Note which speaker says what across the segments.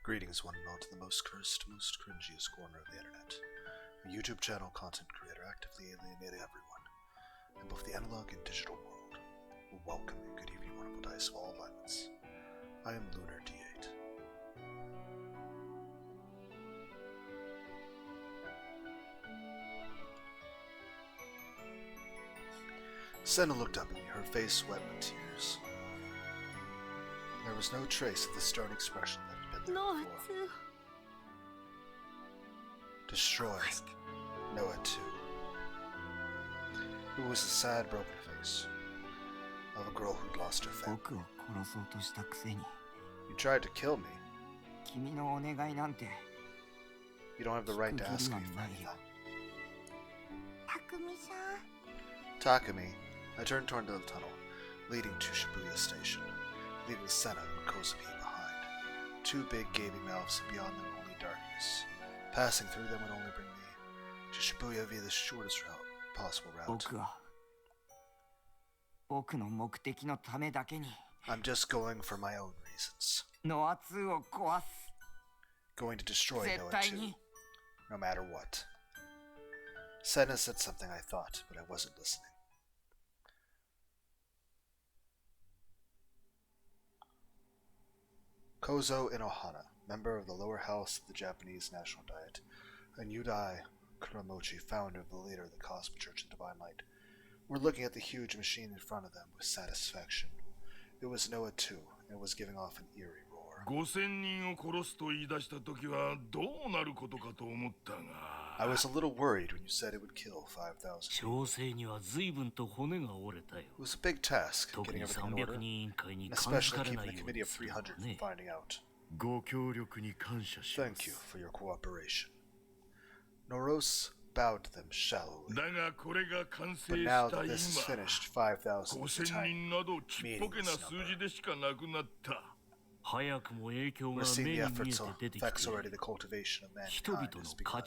Speaker 1: Greetings, one and all, to the most cursed, most cringiest corner of the internet. A YouTube channel content creator actively alienating everyone in both the analog and digital world. Welcome and good evening, wonderful dice of all violence. I am Lunar D8. Senna looked up at me, her face wet with tears. There was no trace of the stern expression that had been there before. Destroyed. Noah too. It was a sad, broken face of a girl who'd lost her family. You tried to kill me. You don't have the right to ask me for anything. Takumi. I turned toward the tunnel, leading to Shibuya Station, leaving Senna and Kozuki behind. Two big gaping mouths, and beyond them only darkness. Passing through them would only bring me to Shibuya via the shortest possible route. I'm just going for my own reasons. Going to destroy Noah too, no matter what. Senna said something I thought, but I wasn't listening. Kozo Inohana, member of the lower house of the Japanese National Diet, and iiII Kuramochi, founder of the leader of the Cosmic Church of Divine Light, were looking at the huge machine in front of them with satisfaction. It was Noah too, and it was giving off an eerie roar. I was a little worried when you said it would kill 5,000 people. It was a big task, getting everything in order, and especially keeping the committee of 300 from finding out. Thank you for your cooperation. Noros bowed to them shallowly. But now that this is finished, 5,000 is a tiny, meaningless number. We're seeing the effects already. The cultivation of mankind has begun.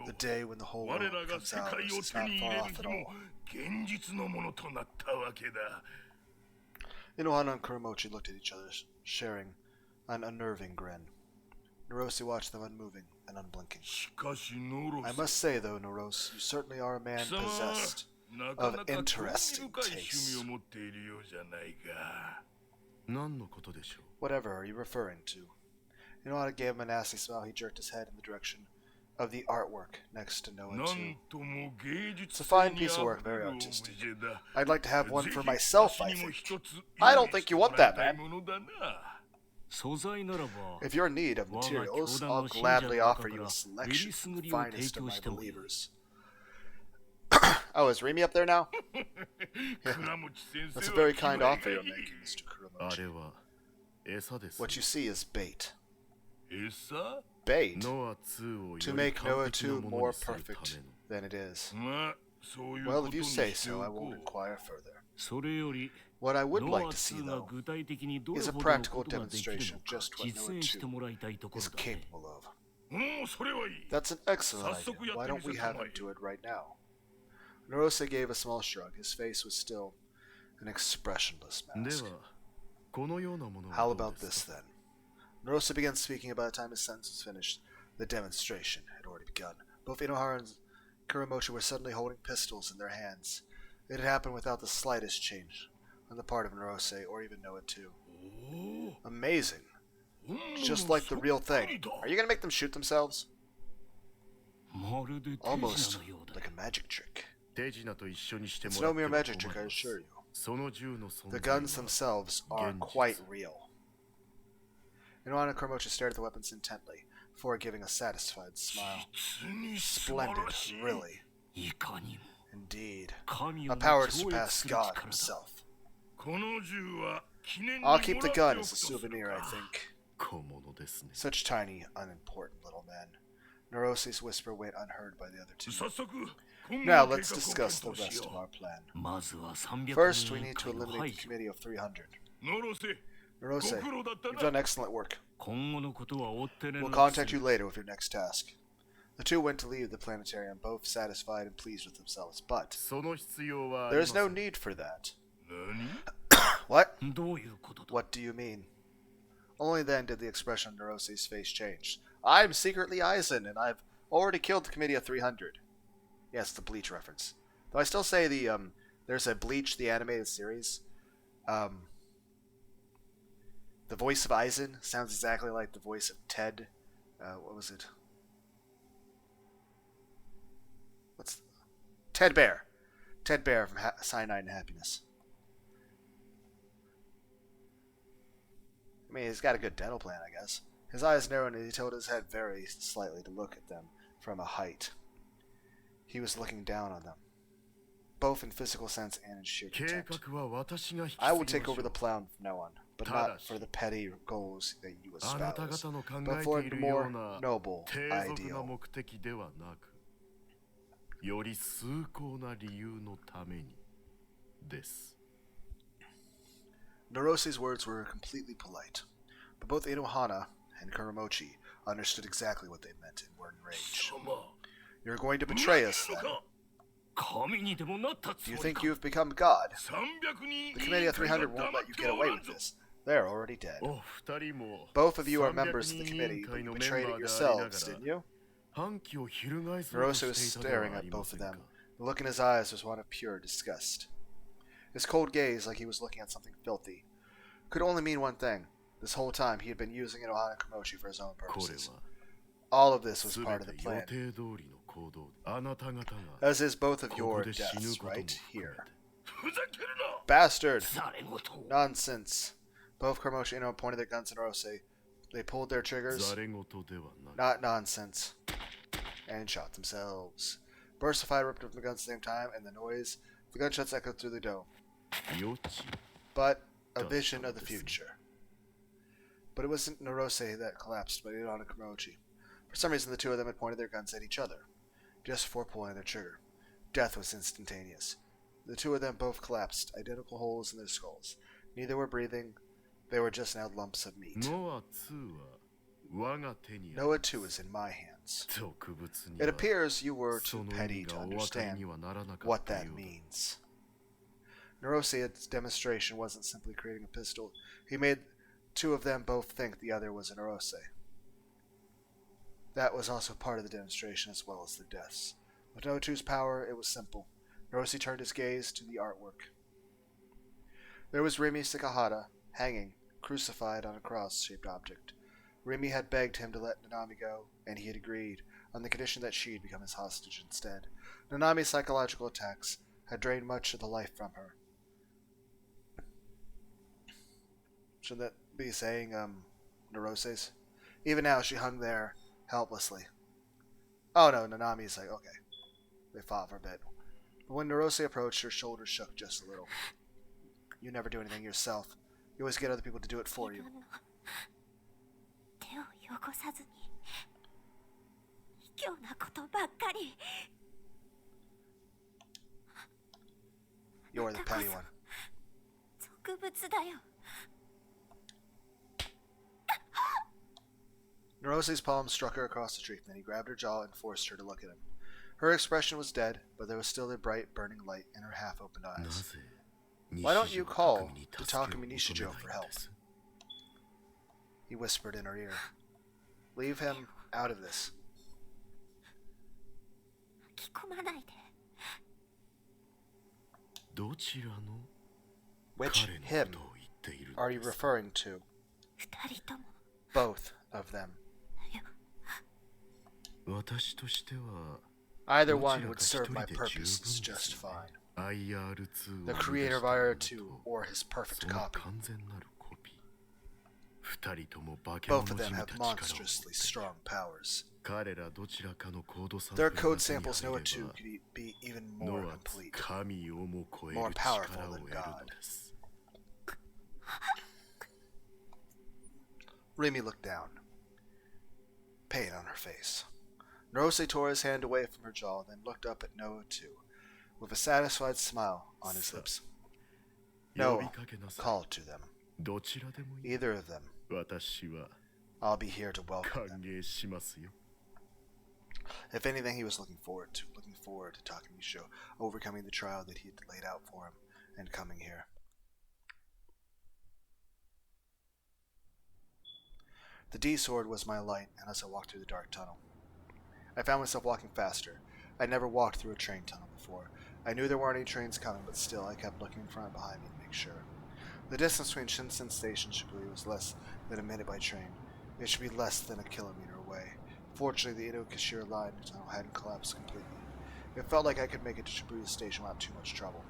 Speaker 1: The day when the whole world comes out is not far off at all. Inohana and Kuramochi looked at each other, sharing an unnerving grin. Norosi watched them unmoving and unblinking. I must say, though, Noros, you certainly are a man possessed of interesting tastes. Whatever are you referring to? Inohana gave him a nasty smile. He jerked his head in the direction of the artwork next to Noah too. It's a fine piece of work, very artistic. I'd like to have one for myself, I think. I don't think you want that, man. If you're in need of materials, I'll gladly offer you a selection from the finest of my believers. Oh, is Remy up there now? That's a very kind offer you're making, Mr. Kuramochi. What you see is bait. Bait? To make Noah 2 more perfect than it is. Well, if you say so, I won't inquire further. What I would like to see, though, is a practical demonstration of just what Noah 2 is capable of. That's an excellent idea. Why don't we have him do it right now? Norose gave a small shrug. His face was still an expressionless mask. How about this, then? Norose began speaking. By the time his sentence was finished, the demonstration had already begun. Both Inohara and Kuramochi were suddenly holding pistols in their hands. It had happened without the slightest change on the part of Norose or even Noah too. Amazing. Just like the real thing. Are you going to make them shoot themselves? Almost like a magic trick. It's no mere magic trick, I assure you. The guns themselves are quite real. Inohana and Kuramochi stared at the weapons intently, before giving a satisfied smile. Splendid, really. Indeed. A power to surpass God himself. I'll keep the gun as a souvenir, I think. Such tiny, unimportant little men. Norose's whisper went unheard by the other two. Now let's discuss the rest of our plan. First, we need to eliminate the committee of 300. Norose, you've done excellent work. We'll contact you later with your next task. The two went to leave the planetarium, both satisfied and pleased with themselves, but there is no need for that. What? What do you mean? Only then did the expression on Narose's face change. I'm secretly iiII, and I've already killed the Committee of 300. Yes, the Bleach reference. Though I still say there's a Bleach, the animated series. The voice of iiII sounds exactly like the voice of Ted. What was it? Ted Bear. Ted Bear from Cyanide and Happiness. I mean, he's got a good dental plan, I guess. His eyes narrowed and he tilted his head very slightly to look at them from a height. He was looking down on them, both in physical sense and in sheer contempt. I will take over the plan from now on, but not for the petty goals that you espouse, but for a more noble ideal. Narose's words were completely polite, but both Inohana and Kuramochi understood exactly what they meant and were enraged. You're going to betray us, then? Do you think you have become God? The Committee of 300 won't let you get away with this. They're already dead. Both of you are members of the committee, but you betrayed it yourselves, didn't you? Narose was staring at both of them. The look in his eyes was one of pure disgust. His cold gaze, like he was looking at something filthy, could only mean one thing. This whole time he had been using Inohana Kuramochi for his own purposes. All of this was part of the plan. As is both of your deaths, right here. Bastard! Nonsense. Both Kuramochi and Ino pointed their guns at Narose. They pulled their triggers. Not nonsense. And shot themselves. Bursts of fire ripped up the guns at the same time, and the noise of the gunshots echoed through the dome. But a vision of the future. But it wasn't Narose that collapsed, but Inohana Kuramochi. For some reason, the two of them had pointed their guns at each other, just before pulling their trigger. Death was instantaneous. The two of them both collapsed, identical holes in their skulls. Neither were breathing. They were just now lumps of meat. Noah too is in my hands. It appears you were too petty to understand what that means. Narose's demonstration wasn't simply creating a pistol. He made two of them both think the other was a Narose. That was also part of the demonstration as well as the deaths. With Noah 2's power, it was simple. Narose turned his gaze to the artwork. There was Rimi Sakahara, hanging, crucified on a cross-shaped object. Rimi had begged him to let Nanami go, and he had agreed, on the condition that she'd become his hostage instead. Nanami's psychological attacks had drained much of the life from her. Shouldn't that be saying, Narose's? Even now, she hung there, helplessly. Oh no, Nanami's like, okay. They fought for a bit. But when Narose approached, her shoulders shook just a little. You never do anything yourself. You always get other people to do it for you. You're the petty one. Narose's palm struck her across the street, and then he grabbed her jaw and forced her to look at him. Her expression was dead, but there was still a bright, burning light in her half-opened eyes. Why don't you call to Takumi Nishijo for help? He whispered in her ear. Leave him out of this. Which him are you referring to? Both of them. Either one would serve my purposes just fine. The creator of iiI or his perfect copy. Both of them have monstrously strong powers. Their code samples Noah 2 could be even more complete, more powerful than God. Rimi looked down, pain on her face. Narose tore his hand away from her jaw, then looked up at Noah 2, with a satisfied smile on his lips. Noah called to them. Either of them. I'll be here to welcome them. If anything, he was looking forward to Takumi Nishijo overcoming the trial that he had laid out for him and coming here. The D sword was my light, and as I walked through the dark tunnel, I found myself walking faster. I'd never walked through a train tunnel before. I knew there weren't any trains coming, but still I kept looking in front and behind me to make sure. The distance between Shinsen Station and Shibuya was less than a minute by train. It should be less than a kilometer away. Fortunately, the Ito-Kashira line tunnel hadn't collapsed completely. It felt like I could make it to Shibuya Station without too much trouble.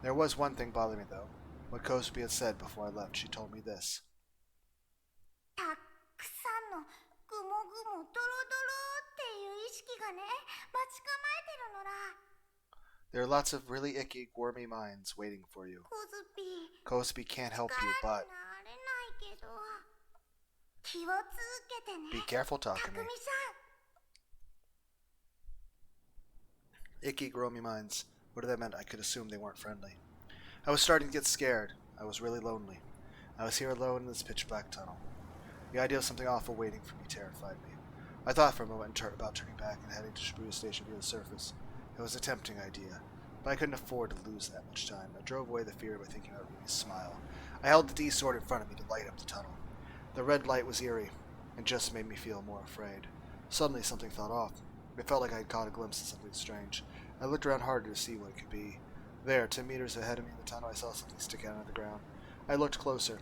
Speaker 1: There was one thing bothering me, though. What Kosubi had said before I left, she told me this. There are lots of really icky, wormy minds waiting for you. Kosubi can't help you, but be careful talking to me. Icky, wormy minds. What did that mean? I could assume they weren't friendly. I was starting to get scared. I was really lonely. I was here alone in this pitch-black tunnel. The idea of something awful waiting for me terrified me. I thought for a moment about turning back and heading to Shibuya Station via the surface. It was a tempting idea, but I couldn't afford to lose that much time. I drove away the fear by thinking about Rumi's smile. I held the D sword in front of me to light up the tunnel. The red light was eerie, and just made me feel more afraid. Suddenly something felt off. It felt like I had caught a glimpse of something strange. I looked around harder to see what it could be. There, 10 meters ahead of me in the tunnel, I saw something stick out of the ground. I looked closer.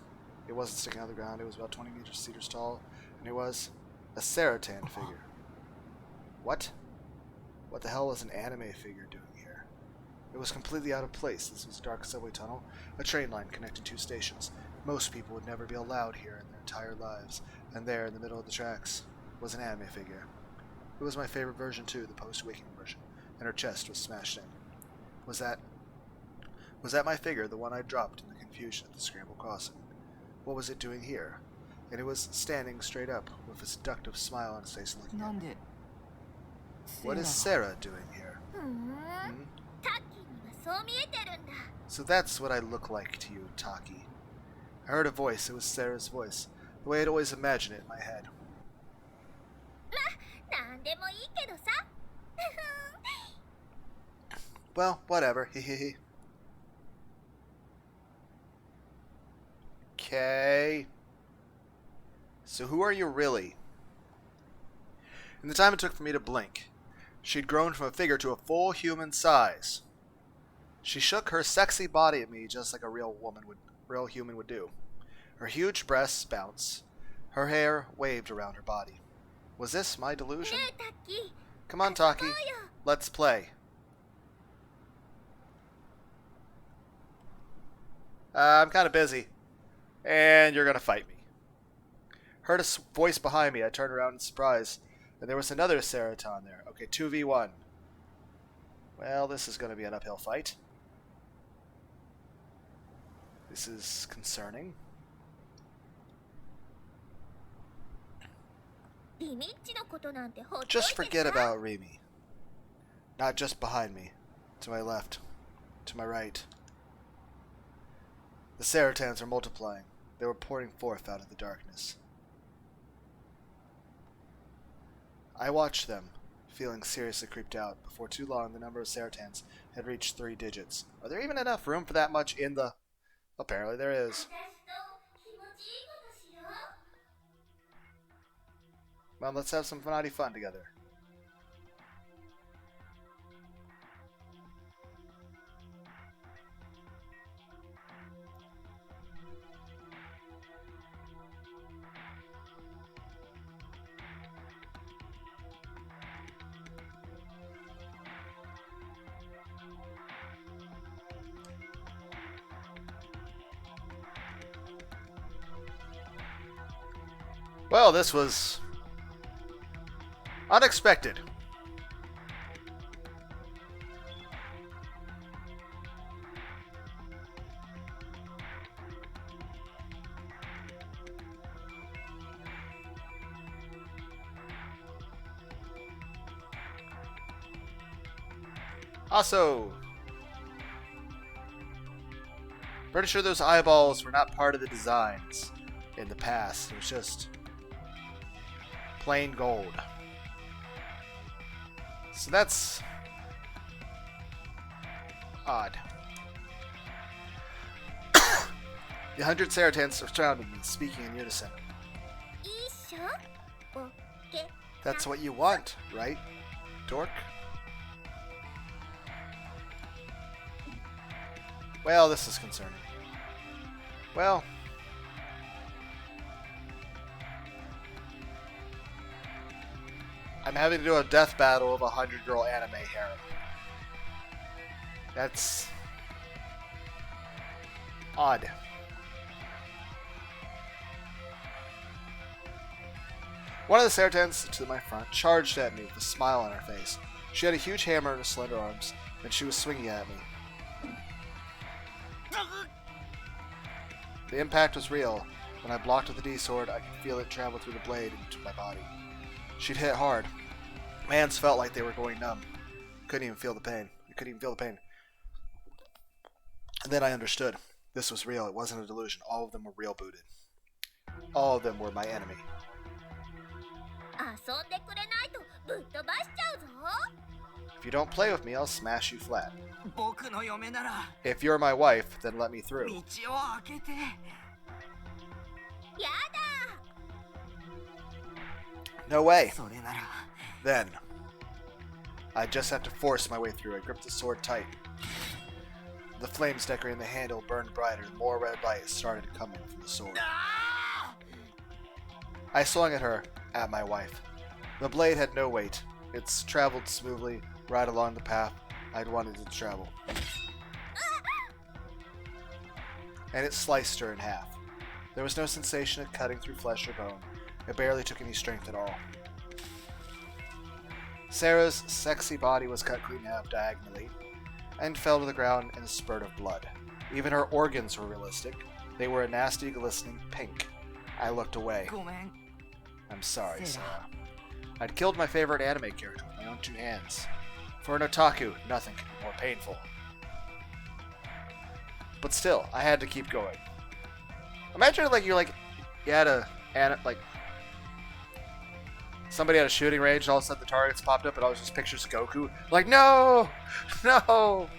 Speaker 1: It wasn't sticking out of the ground. It was about 20 meters tall, and it was a Saratan figure. What? What the hell was an anime figure doing here? It was completely out of place. This was a dark subway tunnel, a train line connecting two stations. Most people would never be allowed here in their entire lives, and there, in the middle of the tracks, was an anime figure. It was my favorite version too, the post-awakening version, and her chest was smashed in. Was that my figure, the one I dropped in the confusion at the scramble crossing? What was it doing here? And it was standing straight up, with a seductive smile on its face and looking at me. What is Sarah doing here? So that's what I look like to you, Taki. I heard a voice. It was Sarah's voice, the way I'd always imagined it in my head. Well, whatever. Hehehe. Okay. So who are you really? In the time it took for me to blink, she'd grown from a figure to a full human size. She shook her sexy body at me just like a real human would do. Her huge breasts bounced. Her hair waved around her body. Was this my delusion? Come on, Taki. Let's play. I'm kind of busy. And you're going to fight me. Heard a voice behind me. I turned around in surprise. And there was another Saratan there. Okay, 2v1. Well, this is going to be an uphill fight. This is concerning. Just forget about Rimi. Not just behind me. To my left. To my right. The Saratans are multiplying. They were pouring forth out of the darkness. I watched them, feeling seriously creeped out. Before too long, the number of Saratans had reached 3 digits. Are there even enough room for that much in the... Apparently there is. Well, let's have some naughty fun together. Well, this was unexpected. Also, pretty sure those eyeballs were not part of the designs in the past. It was just plain gold. So that's odd. The 100 Saratans surrounded me, speaking in unison. That's what you want, right, dork? Well, this is concerning. Well, I'm having to do a death battle of a 100-girl anime harem. That's odd. One of the Saratans to my front charged at me with a smile on her face. She had a huge hammer in her slender arms, and she was swinging at me. The impact was real. When I blocked with the D-sword, I could feel it travel through the blade into my body. She'd hit hard. My hands felt like they were going numb. Couldn't even feel the pain. I couldn't even feel the pain. And then I understood. This was real. It wasn't a delusion. All of them were real booted. All of them were my enemy. If you don't play with me, I'll smash you flat. If you're my wife, then let me through. No way. Then, I just have to force my way through. I gripped the sword tight. The flames decorating the handle burned brighter. More red light started coming from the sword. I swung at her, at my wife. The blade had no weight. It's traveled smoothly right along the path I'd wanted it to travel. And it sliced her in half. There was no sensation of cutting through flesh or bone. It barely took any strength at all. Sarah's sexy body was cut clean in half diagonally and fell to the ground in a spurt of blood. Even her organs were realistic. They were a nasty, glistening pink. I looked away. I'm sorry, Sarah. I'd killed my favorite anime character with my own two hands. For an otaku, nothing could be more painful. But still, I had to keep going. Imagine you had somebody at a shooting range, and all of a sudden the targets popped up, and all it was just pictures of Goku. Like, no! No!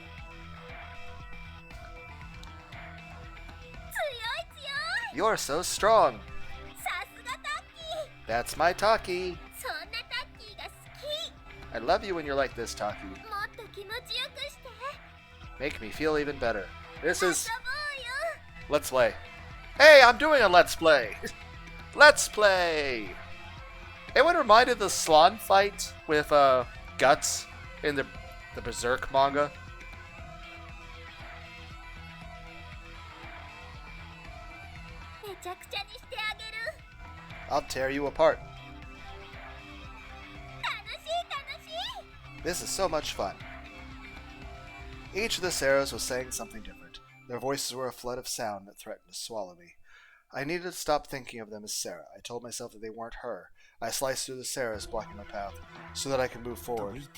Speaker 1: You're so strong. That's my Taki. I love you when you're like this, Taki. Make me feel even better. This is Let's Play. Hey, I'm doing a Let's Play. Let's Play. Anyone reminded the Slan fight with Guts in the Berserk manga? I'll tear you apart. This is so much fun. Each of the Sarahs was saying something different. Their voices were a flood of sound that threatened to swallow me. I needed to stop thinking of them as Sarah. I told myself that they weren't her. I sliced through the Sarahs, blocking my path, so that I could move forward.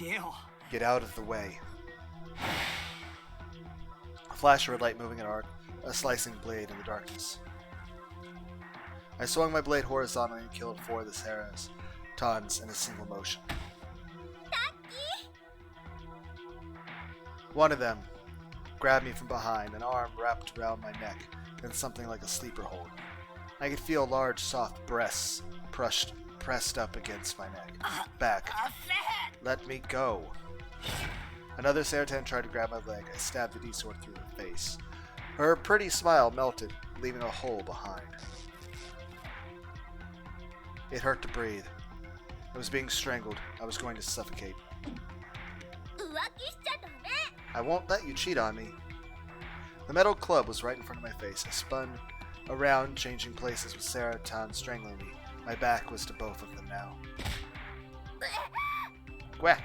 Speaker 1: Get out of the way. A flash of red light moving an arc, a slicing blade in the darkness. I swung my blade horizontally and killed 4 of the Sarahs, Tons in a single motion. One of them grabbed me from behind, an arm wrapped around my neck, then something like a sleeper hold. I could feel large, soft breasts pressed up against my neck. Back. Let me go. Another Saratan tried to grab my leg. I stabbed the D-sword through her face. Her pretty smile melted, leaving a hole behind. It hurt to breathe. I was being strangled. I was going to suffocate. I won't let you cheat on me. The metal club was right in front of my face. I spun around, changing places with Sarah Tan strangling me. My back was to both of them now. Gwah!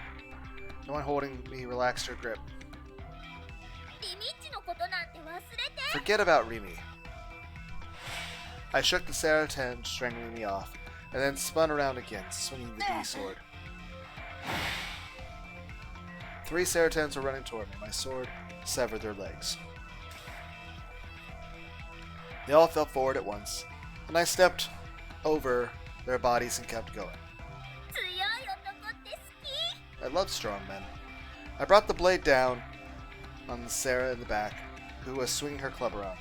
Speaker 1: The one holding me relaxed her grip. Forget about Rimi. I shook the Sarah Tan strangling me off, and then spun around again, swinging the D-sword. 3 Saratans were running toward me. My sword severed their legs. They all fell forward at once, and I stepped over their bodies and kept going. I love strong men. I brought the blade down on Sarah in the back, who was swinging her club around.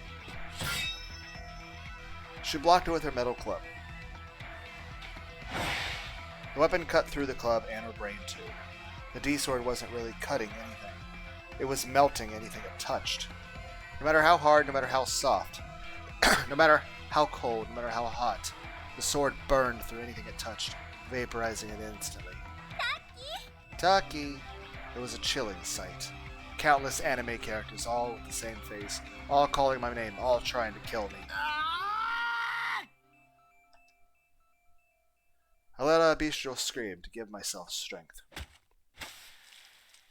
Speaker 1: She blocked it with her metal club. The weapon cut through the club and her brain too. The D-sword wasn't really cutting anything. It was melting anything it touched. No matter how hard, no matter how soft, no matter how cold, no matter how hot, the sword burned through anything it touched, vaporizing it instantly. Taki! It was a chilling sight. Countless anime characters, all with the same face, all calling my name, all trying to kill me. I let out a bestial scream to give myself strength,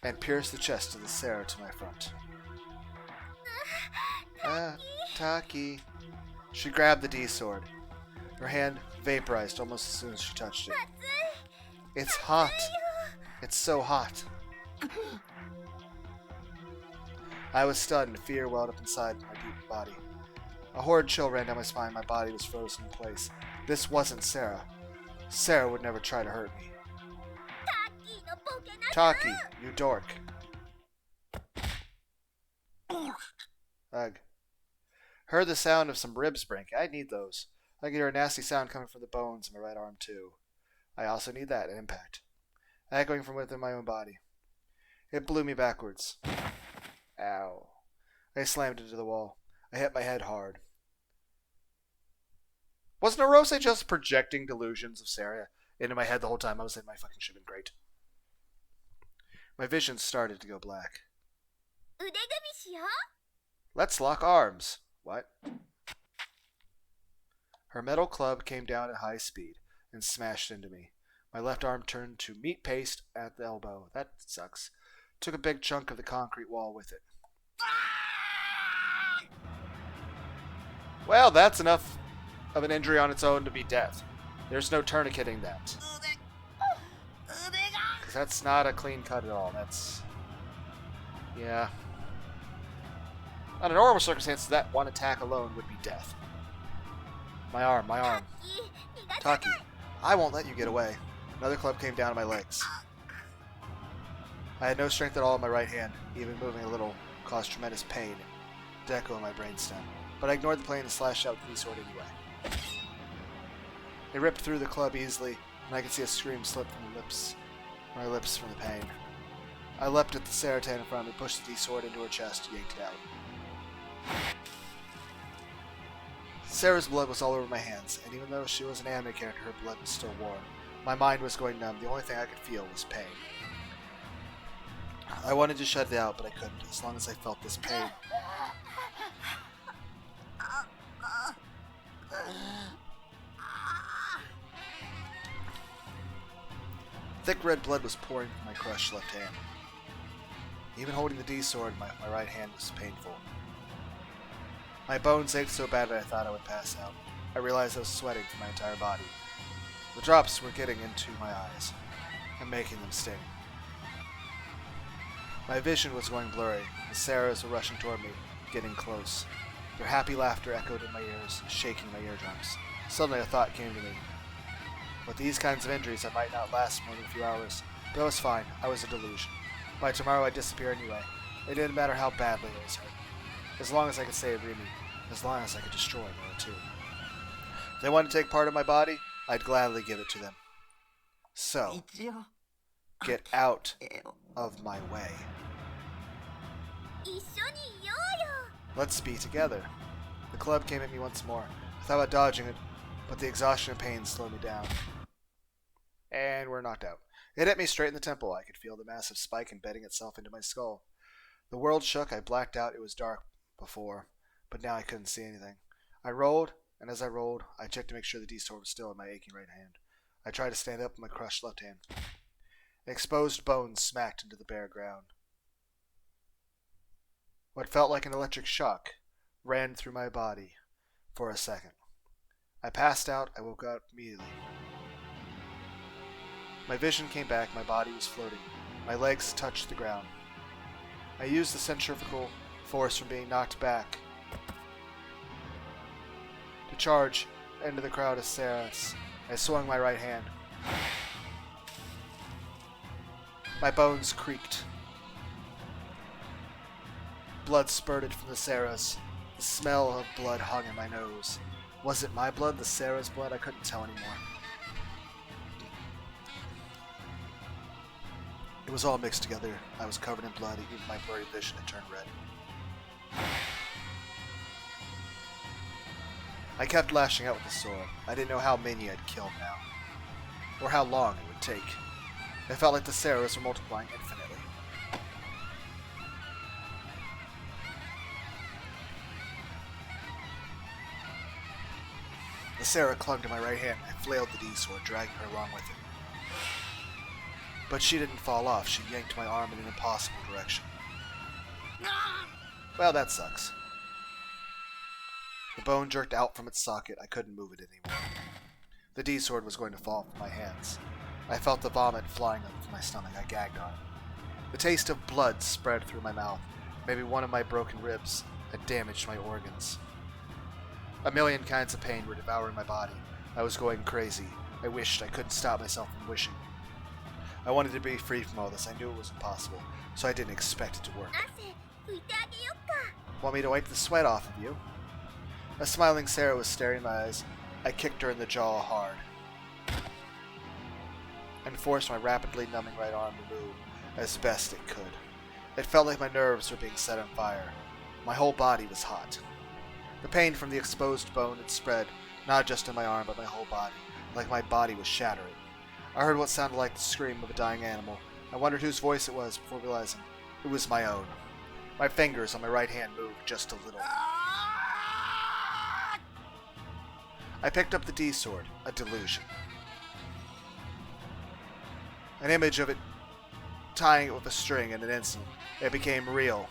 Speaker 1: and pierced the chest of the Sarah to my front. Taki. She grabbed the D-sword. Her hand vaporized almost as soon as she touched it. It's hot. It's so hot. I was stunned. Fear welled up inside my deep body. A horrid chill ran down my spine. My body was frozen in place. This wasn't Sarah. Sarah would never try to hurt me. Taki, you dork. Ugh. Heard the sound of some ribs breaking. I need those. I can hear a nasty sound coming from the bones in my right arm too. I also need that impact. Echoing from within my own body. It blew me backwards. Ow. I slammed into the wall. I hit my head hard. Wasn't Arose just projecting delusions of Sarah into my head the whole time? I was like, my fucking shit been great. My vision started to go black. Let's lock arms. What? Her metal club came down at high speed and smashed into me. My left arm turned to meat paste at the elbow. That sucks. Took a big chunk of the concrete wall with it. Well, that's enough of an injury on its own to be death. There's no tourniqueting that. Because that's not a clean cut at all. That's... yeah. Under normal circumstances, that one attack alone would be death. My arm. Taki, I won't let you get away. Another club came down on my legs. I had no strength at all in my right hand. Even moving a little caused tremendous pain to echo in my brainstem. But I ignored the pain and slashed out with the sword anyway. It ripped through the club easily, and I could see a scream slip from my lips from the pain. I leapt at the Saratan in front of me, pushed the D-sword into her chest, yanked it out. Sarah's blood was all over my hands, and even though she was an anime character, her blood was still warm. My mind was going numb. The only thing I could feel was pain. I wanted to shut it out, but I couldn't, as long as I felt this pain. Thick red blood was pouring from my crushed left hand. Even holding the D-sword in my right hand was painful. My bones ached so bad that I thought I would pass out. I realized I was sweating from my entire body. The drops were getting into my eyes and making them sting. My vision was going blurry. The Sarahs were rushing toward me, getting close. Their happy laughter echoed in my ears, shaking my eardrums. Suddenly a thought came to me. With these kinds of injuries, I might not last more than a few hours. But I was fine. I was a delusion. By tomorrow, I'd disappear anyway. It didn't matter how badly I was hurt. As long as I could save Remy. As long as I could destroy Nora too. If they wanted to take part of my body, I'd gladly give it to them. So, get out of my way. Let's be together. The club came at me once more. I thought about dodging it, but the exhaustion and pain slowed me down. And we're knocked out. It hit me straight in the temple. I could feel the massive spike embedding itself into my skull. The world shook. I blacked out. It was dark before, but now I couldn't see anything. I rolled, and as I rolled, I checked to make sure the D-sword was still in my aching right hand. I tried to stand up with my crushed left hand. Exposed bones smacked into the bare ground. What felt like an electric shock ran through my body for a second. I passed out. I woke up immediately. My vision came back. My body was floating. My legs touched the ground. I used the centrifugal force from being knocked back to charge into the crowd of Sarahs. I swung my right hand. My bones creaked. Blood spurted from the Sarahs. The smell of blood hung in my nose. Was it my blood, the Sarah's blood? I couldn't tell anymore. It was all mixed together. I was covered in blood, even my blurry vision had turned red. I kept lashing out with the sword. I didn't know how many I'd killed now, or how long it would take. It felt like the Sarahs were multiplying infinitely. The Sarah clung to my right hand, and I flailed the D-sword, dragging her along with it. But she didn't fall off. She yanked my arm in an impossible direction. Well, that sucks. The bone jerked out from its socket. I couldn't move it anymore. The D-sword was going to fall from my hands. I felt the vomit flying up from my stomach. I gagged on it. The taste of blood spread through my mouth. Maybe one of my broken ribs had damaged my organs. A million kinds of pain were devouring my body. I was going crazy. I wished I couldn't stop myself from wishing. I wanted to be free from all this. I knew it was impossible, so I didn't expect it to work. Want me to wipe the sweat off of you? A smiling Sarah was staring in my eyes. I kicked her in the jaw hard and forced my rapidly numbing right arm to move as best it could. It felt like my nerves were being set on fire. My whole body was hot. The pain from the exposed bone had spread, not just in my arm, but my whole body, like my body was shattering. I heard what sounded like the scream of a dying animal. I wondered whose voice it was before realizing it was my own. My fingers on my right hand moved just a little. I picked up the D-sword, a delusion. An image of it tying it with a string in an instant. It became real.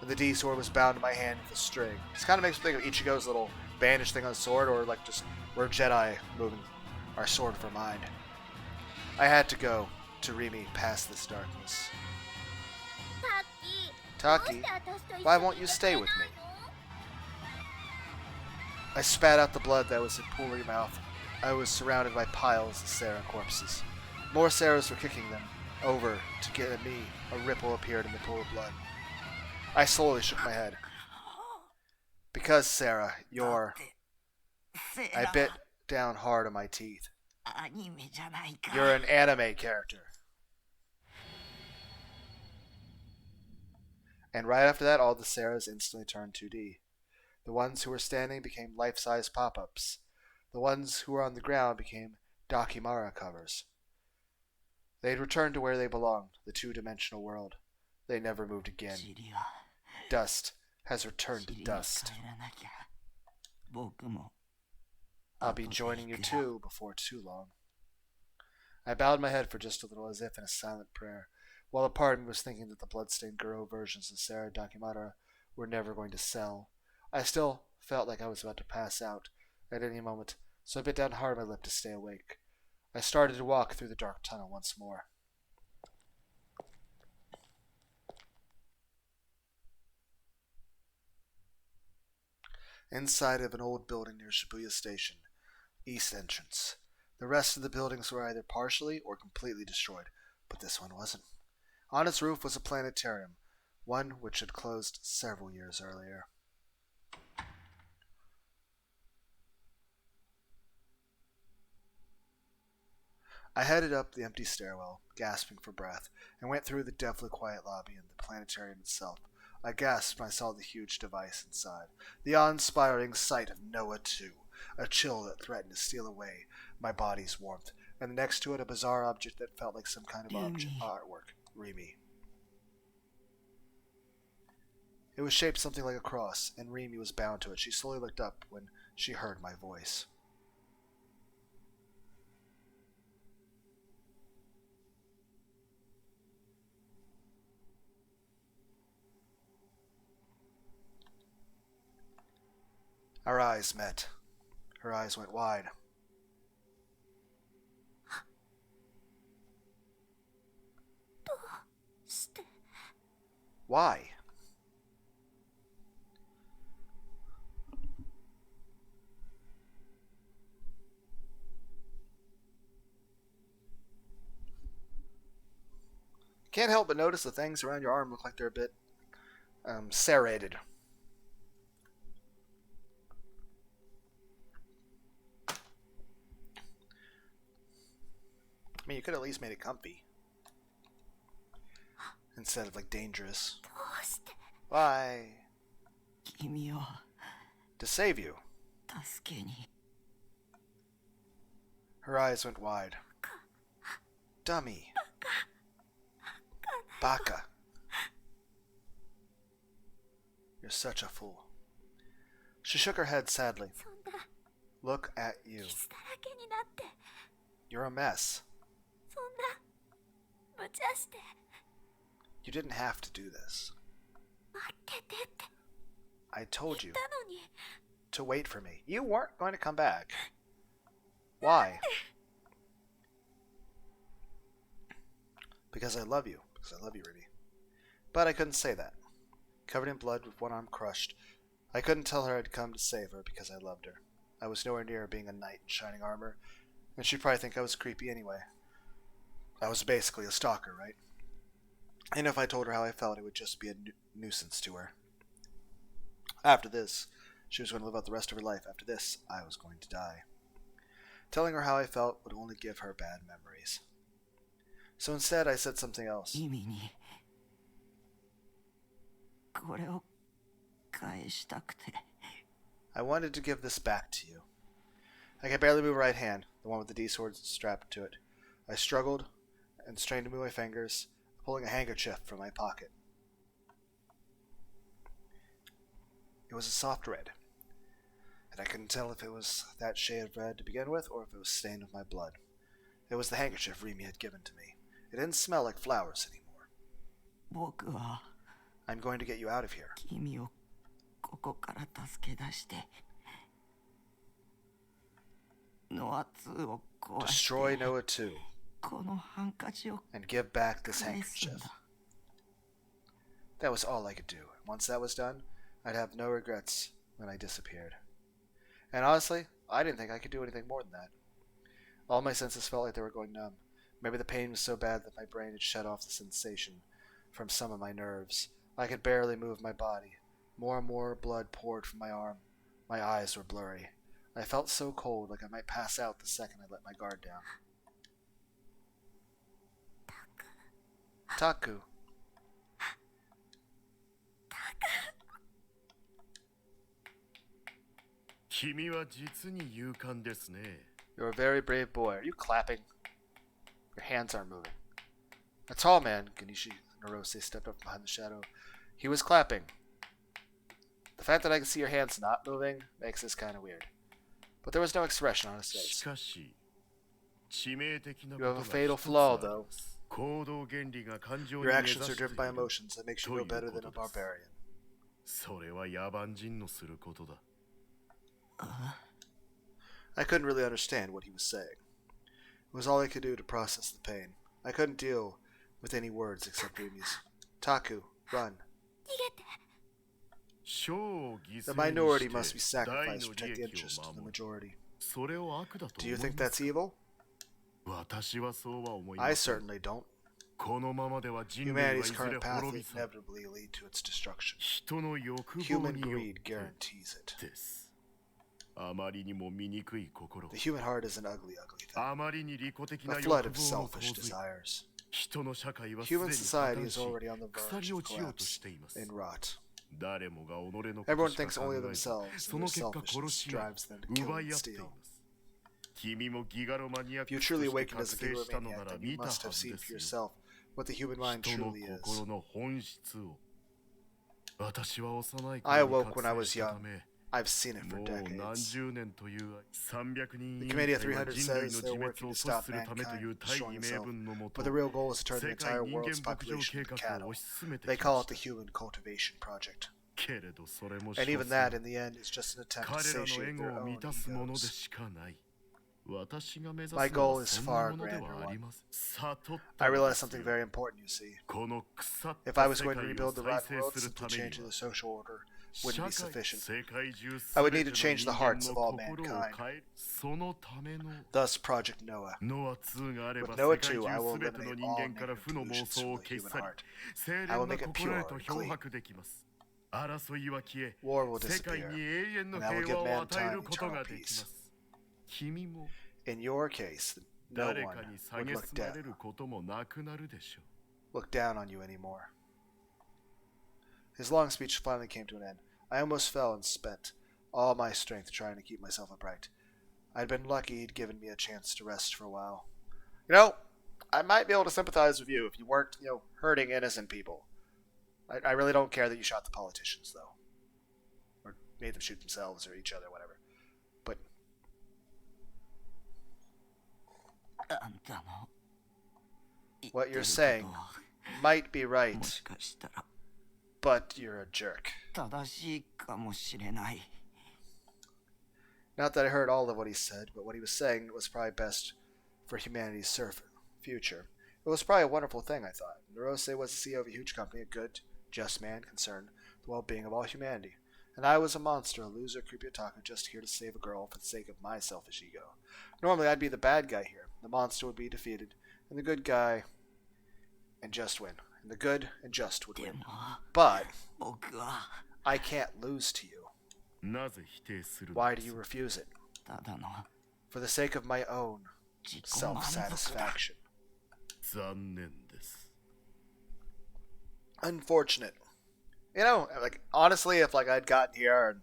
Speaker 1: And the D-sword was bound to my hand with a string. This kind of makes me think of Ichigo's little bandage thing on the sword, or like just we're Jedi moving our sword for mind. I had to go to Rimi past this darkness. Taki, why won't you stay with me? I spat out the blood that was in pooling mouth. I was surrounded by piles of Sarah corpses. More Sarahs were kicking them over to get at me. A ripple appeared in the pool of blood. I slowly shook my head. Because, Sarah, you're... I bit down hard on my teeth. You're an anime character. And right after that, all the Sarahs instantly turned 2D. The ones who were standing became life-size pop-ups. The ones who were on the ground became Dakimara covers. They'd returned to where they belonged, the two-dimensional world. They never moved again. Dust has returned to dust. I'll be joining you too before too long. I bowed my head for just a little, as if in a silent prayer, while a part of me was thinking that the bloodstained Guro versions of Sarah Dakimara were never going to sell. I still felt like I was about to pass out at any moment, so I bit down hard on my lip to stay awake. I started to walk through the dark tunnel once more. Inside of an old building near Shibuya Station, east entrance. The rest of the buildings were either partially or completely destroyed, but this one wasn't. On its roof was a planetarium, one which had closed several years earlier. I headed up the empty stairwell, gasping for breath, and went through the deathly quiet lobby and the planetarium itself. I gasped when I saw the huge device inside. The awe-inspiring sight of Noah 2, a chill that threatened to steal away my body's warmth, and next to it a bizarre object that felt like some kind of artwork. Rimi. It was shaped something like a cross, and Rimi was bound to it. She slowly looked up when she heard my voice. Our eyes met. Her eyes went wide. Why? Can't help but notice the things around your arm look like they're a bit serrated. I mean, you could at least made it comfy. instead of like dangerous. Why? To save you. Her eyes went wide. Dummy. Baka. You're such a fool. She shook her head sadly. Look at you. You're a mess. You didn't have to do this. I told you to wait for me. You weren't going to come back. Why? Because I love you. Because I love you, Ruby. But I couldn't say that. Covered in blood with one arm crushed, I couldn't tell her I'd come to save her because I loved her. I was nowhere near being a knight in shining armor, and she'd probably think I was creepy anyway. I was basically a stalker, right? And if I told her how I felt, it would just be a nuisance to her. After this, she was going to live out the rest of her life. After this, I was going to die. Telling her how I felt would only give her bad memories. So instead, I said something else. I wanted to give this back to you. I could barely move my right hand, the one with the D-sword strapped to it. I struggled and strained to move my fingers, pulling a handkerchief from my pocket. It was a soft red, and I couldn't tell if it was that shade of red to begin with or if it was stained with my blood. It was the handkerchief Remy had given to me. It didn't smell like flowers anymore. I'm going to get you out of here. Destroy Noah 2 and give back this handkerchief. That was all I could do. Once that was done, I'd have no regrets when I disappeared. And honestly, I didn't think I could do anything more than that. All my senses felt like they were going numb. Maybe the pain was so bad that my brain had shut off the sensation from some of my nerves. I could barely move my body. More and more blood poured from my arm. My eyes were blurry. I felt so cold, like I might pass out the second I let my guard down. Taku. You're a very brave boy. Are you clapping? Your hands aren't moving. A tall man, Ganishi Narose stepped up behind the shadow. He was clapping. The fact that I can see your hands not moving makes this kind of weird. But there was no expression on his face. You have a fatal flaw, though. Your actions are driven by emotions that makes you no better than a barbarian. I couldn't really understand what he was saying. It was all I could do to process the pain. I couldn't deal with any words except Remy's. Taku, run. The minority must be sacrificed to protect the interest of the majority. Do you think that's evil? I certainly don't. Humanity's current path will inevitably lead to its destruction. Human greed guarantees it. The human heart is an ugly, ugly thing. A flood of selfish desires. Human society is already on the verge of collapse and rot. Everyone thinks only of themselves, and their selfishness drives them to kill and steal. If you truly awakened as a DDRmaniac, then you must have seen for yourself what the human mind truly is. I awoke when I was young. I've seen it for decades. The Committee of 300 says they're working to stop mankind destroying itself, but the real goal is to turn the entire world's population into cattle. They call it the Human Cultivation Project. And even that, in the end, is just an attempt to satiate their own egos. My goal is far grander one. I realized something very important, you see. If I was going to rebuild the rotten world, simply changing the social order wouldn't be sufficient. I would need to change the hearts of all mankind. Thus, Project Noah. With Noah 2, I will eliminate all negative pollutions from the human heart. I will make it pure and clean. War will disappear, and I will give mankind eternal peace. In your case, no one would look dead. look down on you anymore. His long speech finally came to an end. I almost fell and spent all my strength trying to keep myself upright. I'd been lucky he'd given me a chance to rest for a while. You know, I might be able to sympathize with you if you weren't, hurting innocent people. I really don't care that you shot the politicians, though. Or made them shoot themselves or each other, whatever. But... what you're saying might be right, but you're a jerk. Not that I heard all of what he said, but what he was saying was probably best for humanity's future. It was probably a wonderful thing, I thought. Narose was the CEO of a huge company, a good, just man concerned with the well-being of all humanity. And I was a monster, a loser, creepy otaku, just here to save a girl for the sake of my selfish ego. Normally, I'd be the bad guy here. The monster would be defeated, and the good guy and just win. And the good and just would win. But I can't lose to you. Why do you refuse it? For the sake of my own self-satisfaction. Unfortunate. Honestly, if I'd gotten here and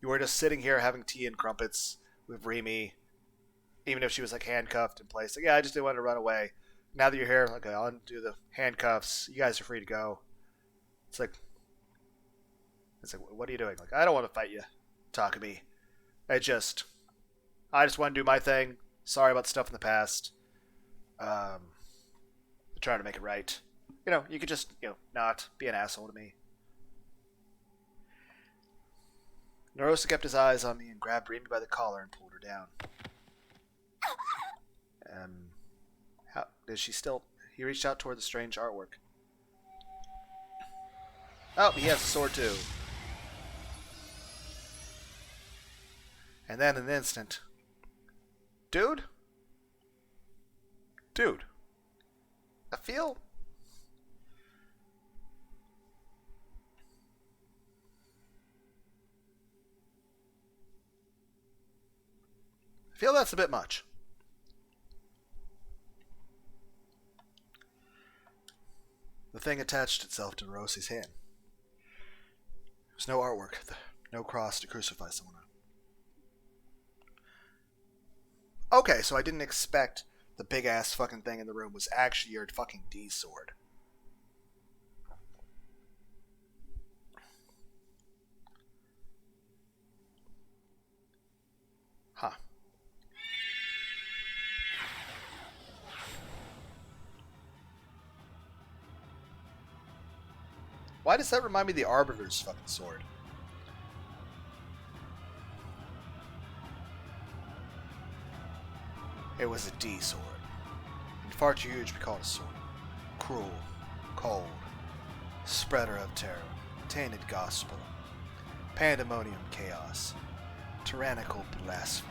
Speaker 1: you were just sitting here having tea and crumpets with Remy, even if she was handcuffed in place, I just didn't want to run away. Now that you're here, I'll undo the handcuffs. You guys are free to go. It's like, what are you doing? I don't want to fight you, Takumi. I just want to do my thing. Sorry about the stuff in the past. I'm trying to make it right. You could just, not be an asshole to me. Narose kept his eyes on me and grabbed Remy by the collar and pulled her down. How is she still? He reached out toward the strange artwork. Oh, he has a sword too. And then in an instant, dude, I feel that's a bit much. The thing attached itself to Narose's hand. There was no artwork, no cross to crucify someone on. Okay, so I didn't expect the big-ass fucking thing in the room was actually your fucking D sword. Huh. Why does that remind me of the Arbiter's fucking sword? It was a D sword. And far too huge to be called a sword. Cruel, cold, spreader of terror, tainted gospel, pandemonium chaos, tyrannical blasphemy,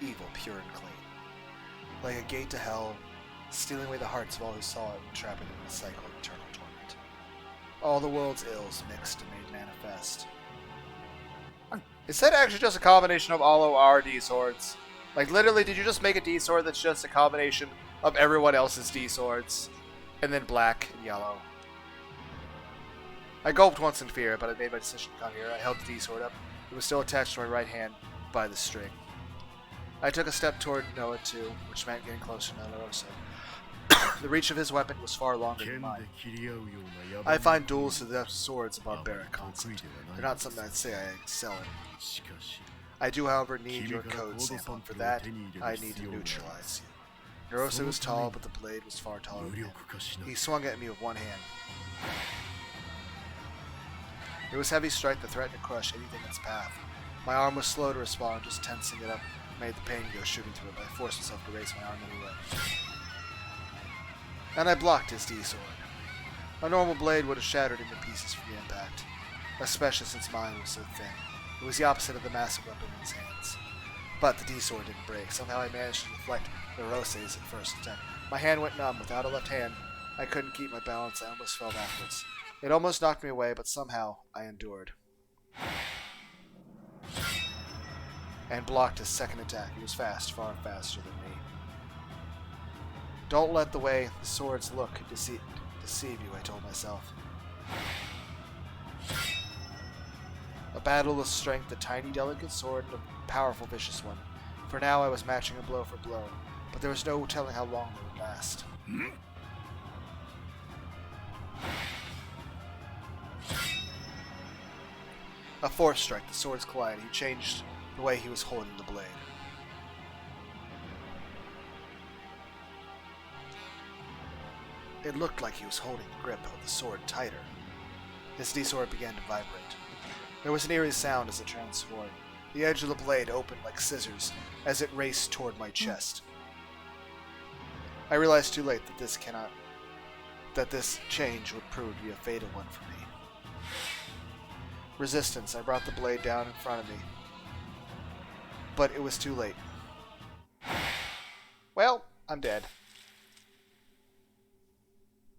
Speaker 1: evil pure and clean. Like a gate to hell, stealing away the hearts of all who saw it and trapping them in a cycle of eternal torment. All the world's ills mixed and made manifest. Is that actually just a combination of all of our D swords? Literally, did you just make a D sword that's just a combination of everyone else's D swords? And then black and yellow. I gulped once in fear, but I made my decision to come here. I held the D sword up. It was still attached to my right hand by the string. I took a step toward Noah too, which meant getting closer to Narose. The reach of his weapon was far longer than mine. I find duels to the swords a barbaric concept. They're not something I'd say I excel in. I do, however, need your code sample, and for that, I need to neutralize you. Narose was tall, but the blade was far taller than him. He swung at me with one hand. It was heavy strike that threatened to crush anything in its path. My arm was slow to respond, just tensing it up made the pain go shooting through it, but I forced myself to raise my arm anyway. And I blocked his D-sword. A normal blade would have shattered into pieces from the impact, especially since mine was so thin. It was the opposite of the massive weapon in his hands. But the D-sword didn't break. Somehow I managed to deflect Narose's at first attempt. My hand went numb. Without a left hand, I couldn't keep my balance. I almost fell backwards. It almost knocked me away, but somehow I endured. And blocked his second attack. He was fast, far faster than me. Don't let the way the swords look deceive you, I told myself. A battle of strength, a tiny, delicate sword, and a powerful, vicious one. For now, I was matching a blow for blow, but there was no telling how long they would last. A fourth strike, the swords collided. He changed the way he was holding the blade. It looked like he was holding the grip of the sword tighter. His D-sword began to vibrate. There was an eerie sound as it transformed. The edge of the blade opened like scissors as it raced toward my chest. I realized too late that this change would prove to be a fatal one for me. Resistance. I brought the blade down in front of me. But it was too late. Well, I'm dead.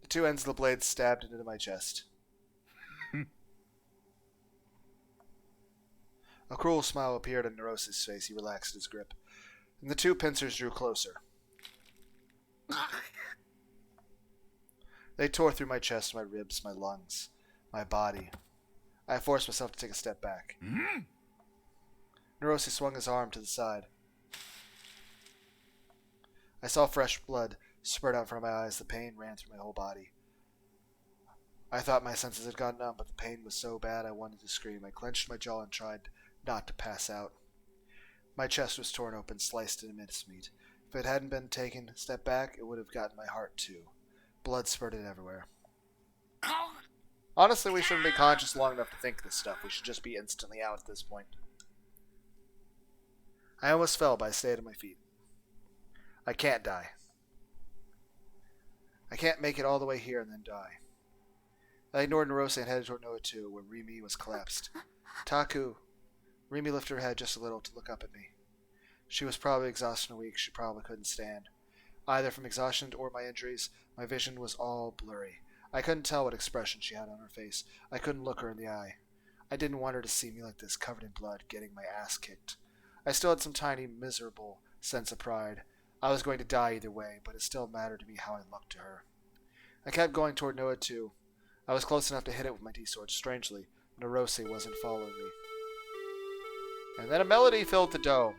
Speaker 1: The two ends of the blade stabbed into my chest. A cruel smile appeared on Neurosis' face. He relaxed his grip, and the two pincers drew closer. They tore through my chest, my ribs, my lungs, my body. I forced myself to take a step back. Neurosis swung his arm to the side. I saw fresh blood spurt out from my eyes. The pain ran through my whole body. I thought my senses had gone numb, but the pain was so bad I wanted to scream. I clenched my jaw and tried not to pass out. My chest was torn open, sliced into mincemeat. If it hadn't been taken a step back, it would have gotten my heart too. Blood spurted everywhere. Honestly, we shouldn't be conscious long enough to think this stuff. We should just be instantly out at this point. I almost fell, but I stayed on my feet. I can't die. I can't make it all the way here and then die. I ignored Narose and headed toward Noah 2, where Rimi was collapsed. Taku. Rimi lifted her head just a little to look up at me. She was probably exhausted and weak. She probably couldn't stand. Either from exhaustion or my injuries, my vision was all blurry. I couldn't tell what expression she had on her face. I couldn't look her in the eye. I didn't want her to see me like this, covered in blood, getting my ass kicked. I still had some tiny, miserable sense of pride. I was going to die either way, but it still mattered to me how I looked to her. I kept going toward Noah 2. I was close enough to hit it with my D-sword. Strangely, Narose wasn't following me. And then a melody filled the dome.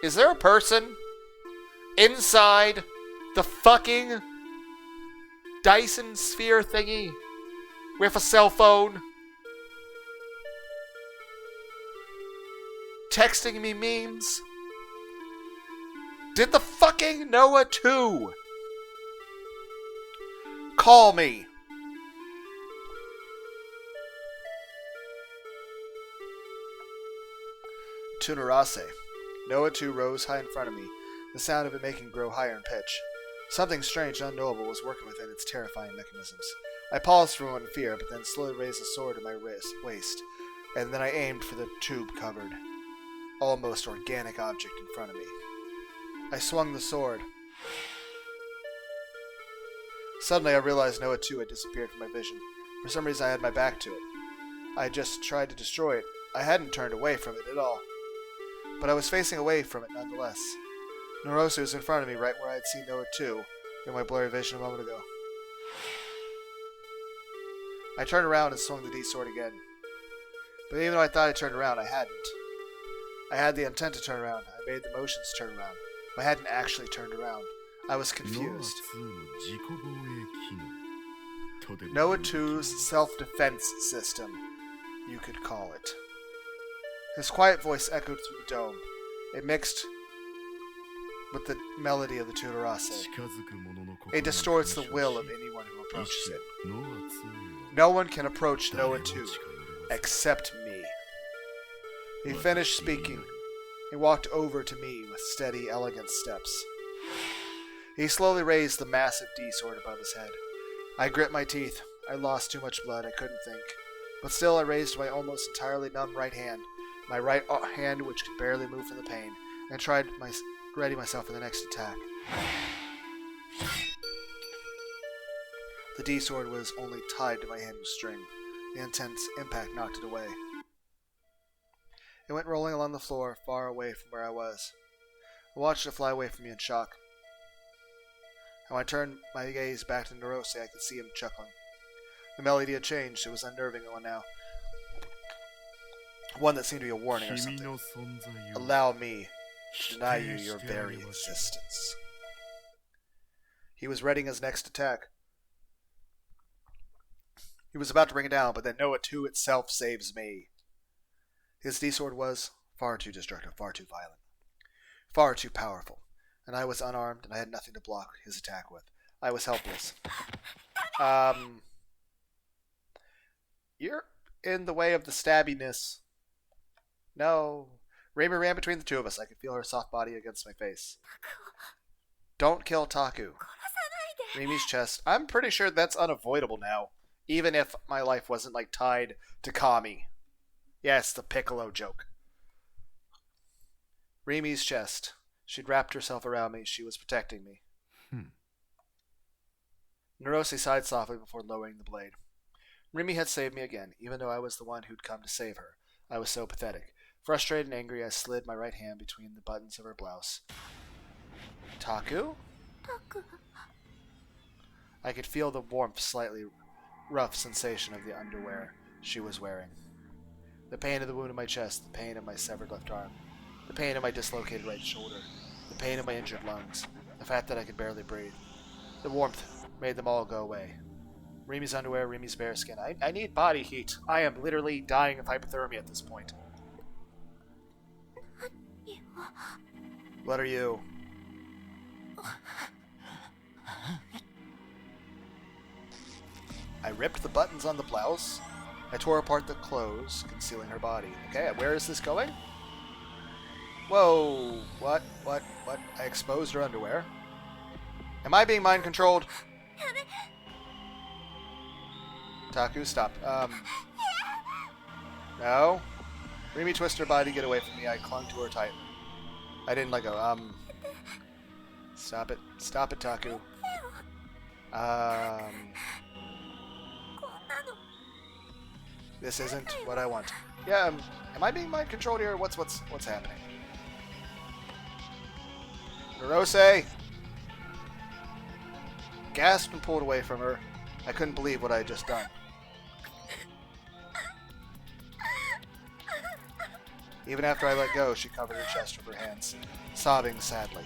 Speaker 1: Is there a person inside the fucking Dyson sphere thingy with a cell phone texting me memes? Did the fucking Noah 2 call me? Tunarase. Noah 2 rose high in front of me, the sound of it making it grow higher in pitch. Something strange and unknowable was working within its terrifying mechanisms. I paused for a moment in fear, but then slowly raised the sword to my waist, and then I aimed for the tube-covered, almost organic object in front of me. I swung the sword. Suddenly I realized Noah 2 had disappeared from my vision. For some reason I had my back to it. I had just tried to destroy it. I hadn't turned away from it at all. But I was facing away from it nonetheless. Narose was in front of me right where I had seen Noah 2 in my blurry vision a moment ago. I turned around and swung the D-sword again. But even though I thought I turned around, I hadn't. I had the intent to turn around. I made the motions to turn around. But I hadn't actually turned around. I was confused. Noah 2's self-defense system, you could call it. His quiet voice echoed through the dome. It mixed with the melody of the Tunarase. It distorts the will of anyone who approaches it. No one can approach Noah 2 except me. He finished speaking. He walked over to me with steady, elegant steps. He slowly raised the massive D-sword above his head. I grit my teeth. I lost too much blood. I couldn't think. But still I raised my almost entirely numb right hand, my right hand which could barely move from the pain, and tried to ready myself for the next attack. The D-sword was only tied to my hand with string. The intense impact knocked it away. It went rolling along the floor, far away from where I was. I watched it fly away from me in shock. And when I turned my gaze back to Narose, I could see him chuckling. The melody had changed. It was an unnerving one now. One that seemed to be a warning or something. Allow me to deny you your very existence. He was readying his next attack. He was about to bring it down, but then Noah 2 itself saves me. His D-sword was far too destructive, far too violent, far too powerful, and I was unarmed and I had nothing to block his attack with. I was helpless. You're in the way of the stabbiness. No. Remy ran between the two of us. I could feel her soft body against my face. Don't kill Taku. Remy's chest. I'm pretty sure that's unavoidable now. Even if my life wasn't, like, tied to Kami. Yes, the Piccolo joke. Remy's chest. She'd wrapped herself around me. She was protecting me. Narose sighed softly before lowering the blade. Remy had saved me again, even though I was the one who'd come to save her. I was so pathetic. Frustrated and angry, I slid my right hand between the buttons of her blouse. Taku? I could feel the warmth, slightly rough sensation of the underwear she was wearing. The pain of the wound in my chest, the pain of my severed left arm, the pain of my dislocated right shoulder, the pain of my injured lungs, the fact that I could barely breathe. The warmth made them all go away. Remy's underwear, Remy's bare skin. I need body heat. I am literally dying of hypothermia at this point. What are you? I ripped the buttons on the blouse. I tore apart the clothes, concealing her body. Okay, where is this going? Whoa! What? I exposed her underwear. Am I being mind controlled? Taku, stop. No. Remy twisted her body to get away from me. I clung to her tightly. I didn't let go. Stop it. Stop it, Taku. This isn't what I want. Yeah, am I being mind controlled here? What's happening? Narose! Gasped and pulled away from her. I couldn't believe what I had just done. Even after I let go, she covered her chest with her hands, sobbing sadly.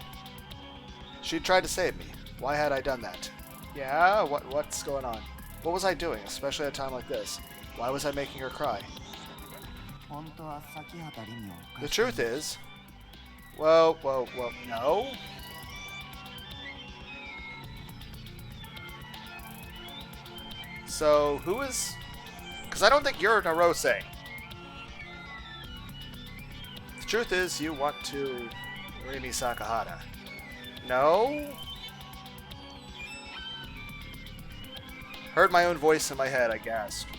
Speaker 1: She'd tried to save me. Why had I done that? Yeah, what's going on? What was I doing, especially at a time like this? Why was I making her cry? The truth is... Whoa, no? So, who is... Because I don't think you're Narose. The truth is, you want to... Remy Sakahara. No? Heard my own voice in my head, I gasped.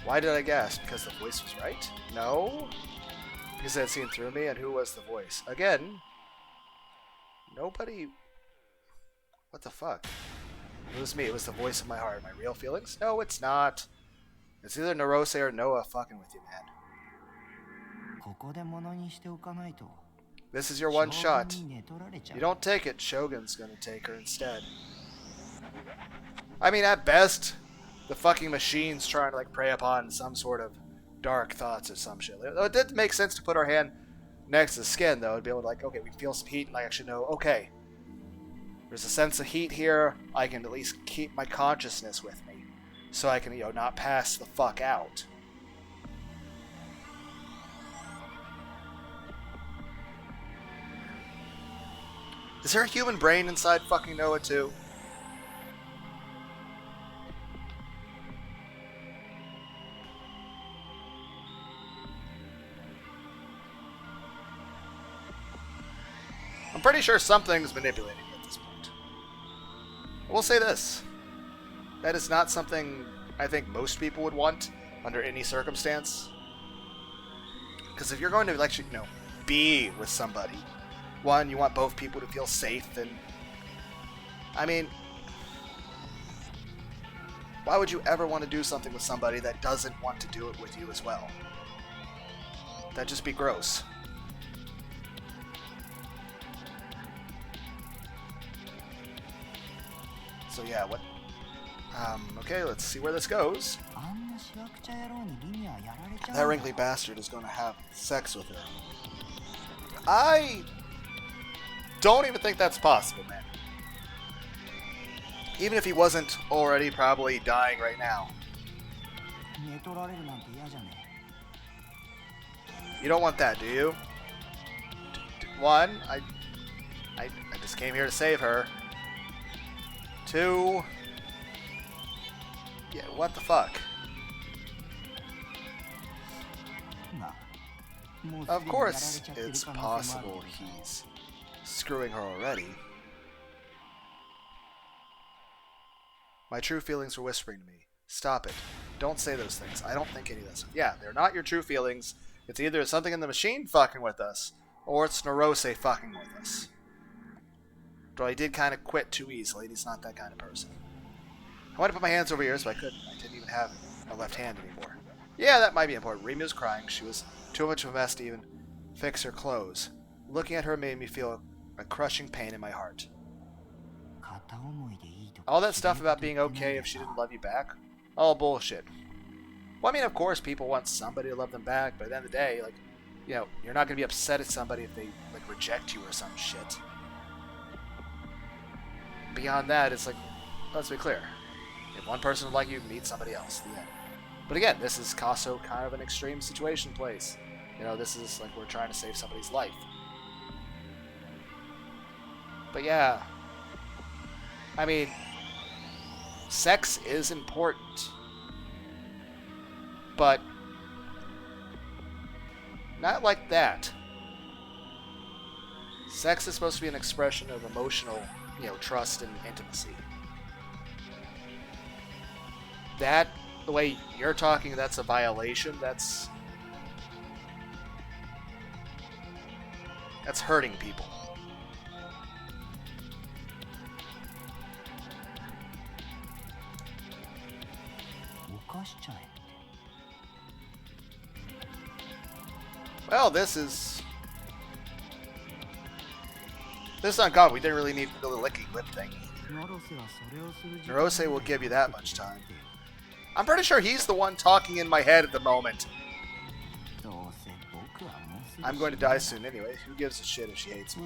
Speaker 1: Why did I gasp? Because the voice was right? No? Because it had seen through me, and who was the voice? Again, nobody... What the fuck? It was me. It was the voice of my heart. My real feelings? No, it's not. It's either Narose or Noah fucking with you, man. This is your one shot. You don't take it, Shogun's gonna take her instead. I mean, at best, the fucking machine's trying to, like, prey upon some sort of dark thoughts or some shit. It did make sense to put our hand next to the skin, though, to be able to, like, okay, we feel some heat, and I actually know, okay, there's a sense of heat here. I can at least keep my consciousness with me, so I can, not pass the fuck out. Is there a human brain inside fucking Noah, too? I'm pretty sure something's manipulating me at this point. I will say this. That is not something I think most people would want under any circumstance. Because if you're going to actually, be with somebody, one, you want both people to feel safe, and I mean, why would you ever want to do something with somebody that doesn't want to do it with you as well? That'd just be gross. So yeah, what? Okay, let's see where this goes. That wrinkly bastard is going to have sex with her. I don't even think that's possible, man. Even if he wasn't already probably dying right now. You don't want that, do you? One, I just came here to save her. Two, yeah, what the fuck? Of course, it's possible he's screwing her already. My true feelings were whispering to me. Stop it. Don't say those things. I don't think any of this. Yeah, they're not your true feelings. It's either something in the machine fucking with us, or it's Narose fucking with us. Though I did kind of quit too easily, and he's not that kind of person. I wanted to put my hands over ears, but I couldn't. I didn't even have a left hand anymore. Yeah, that might be important. Remy was crying. She was too much of a mess to even fix her clothes. Looking at her made me feel a crushing pain in my heart. All that stuff about being okay if she didn't love you back? All bullshit. Well, I mean, of course, people want somebody to love them back, but at the end of the day, like, you know, you're not going to be upset at somebody if they, like, reject you or some shit. Beyond that, it's like, let's be clear. If one person would like you, meet somebody else. The end. But again, this is also kind of an extreme situation place. You know, this is like we're trying to save somebody's life. But yeah, I mean, sex is important. But not like that. Sex is supposed to be an expression of emotional, you know, trust and intimacy. That, the way you're talking, that's a violation. That's hurting people. Well, this is not gone. We didn't really need the licky lip thing. Narose will give you that much time. I'm pretty sure he's the one talking in my head at the moment. I'm going to die soon anyway. Who gives a shit if she hates me?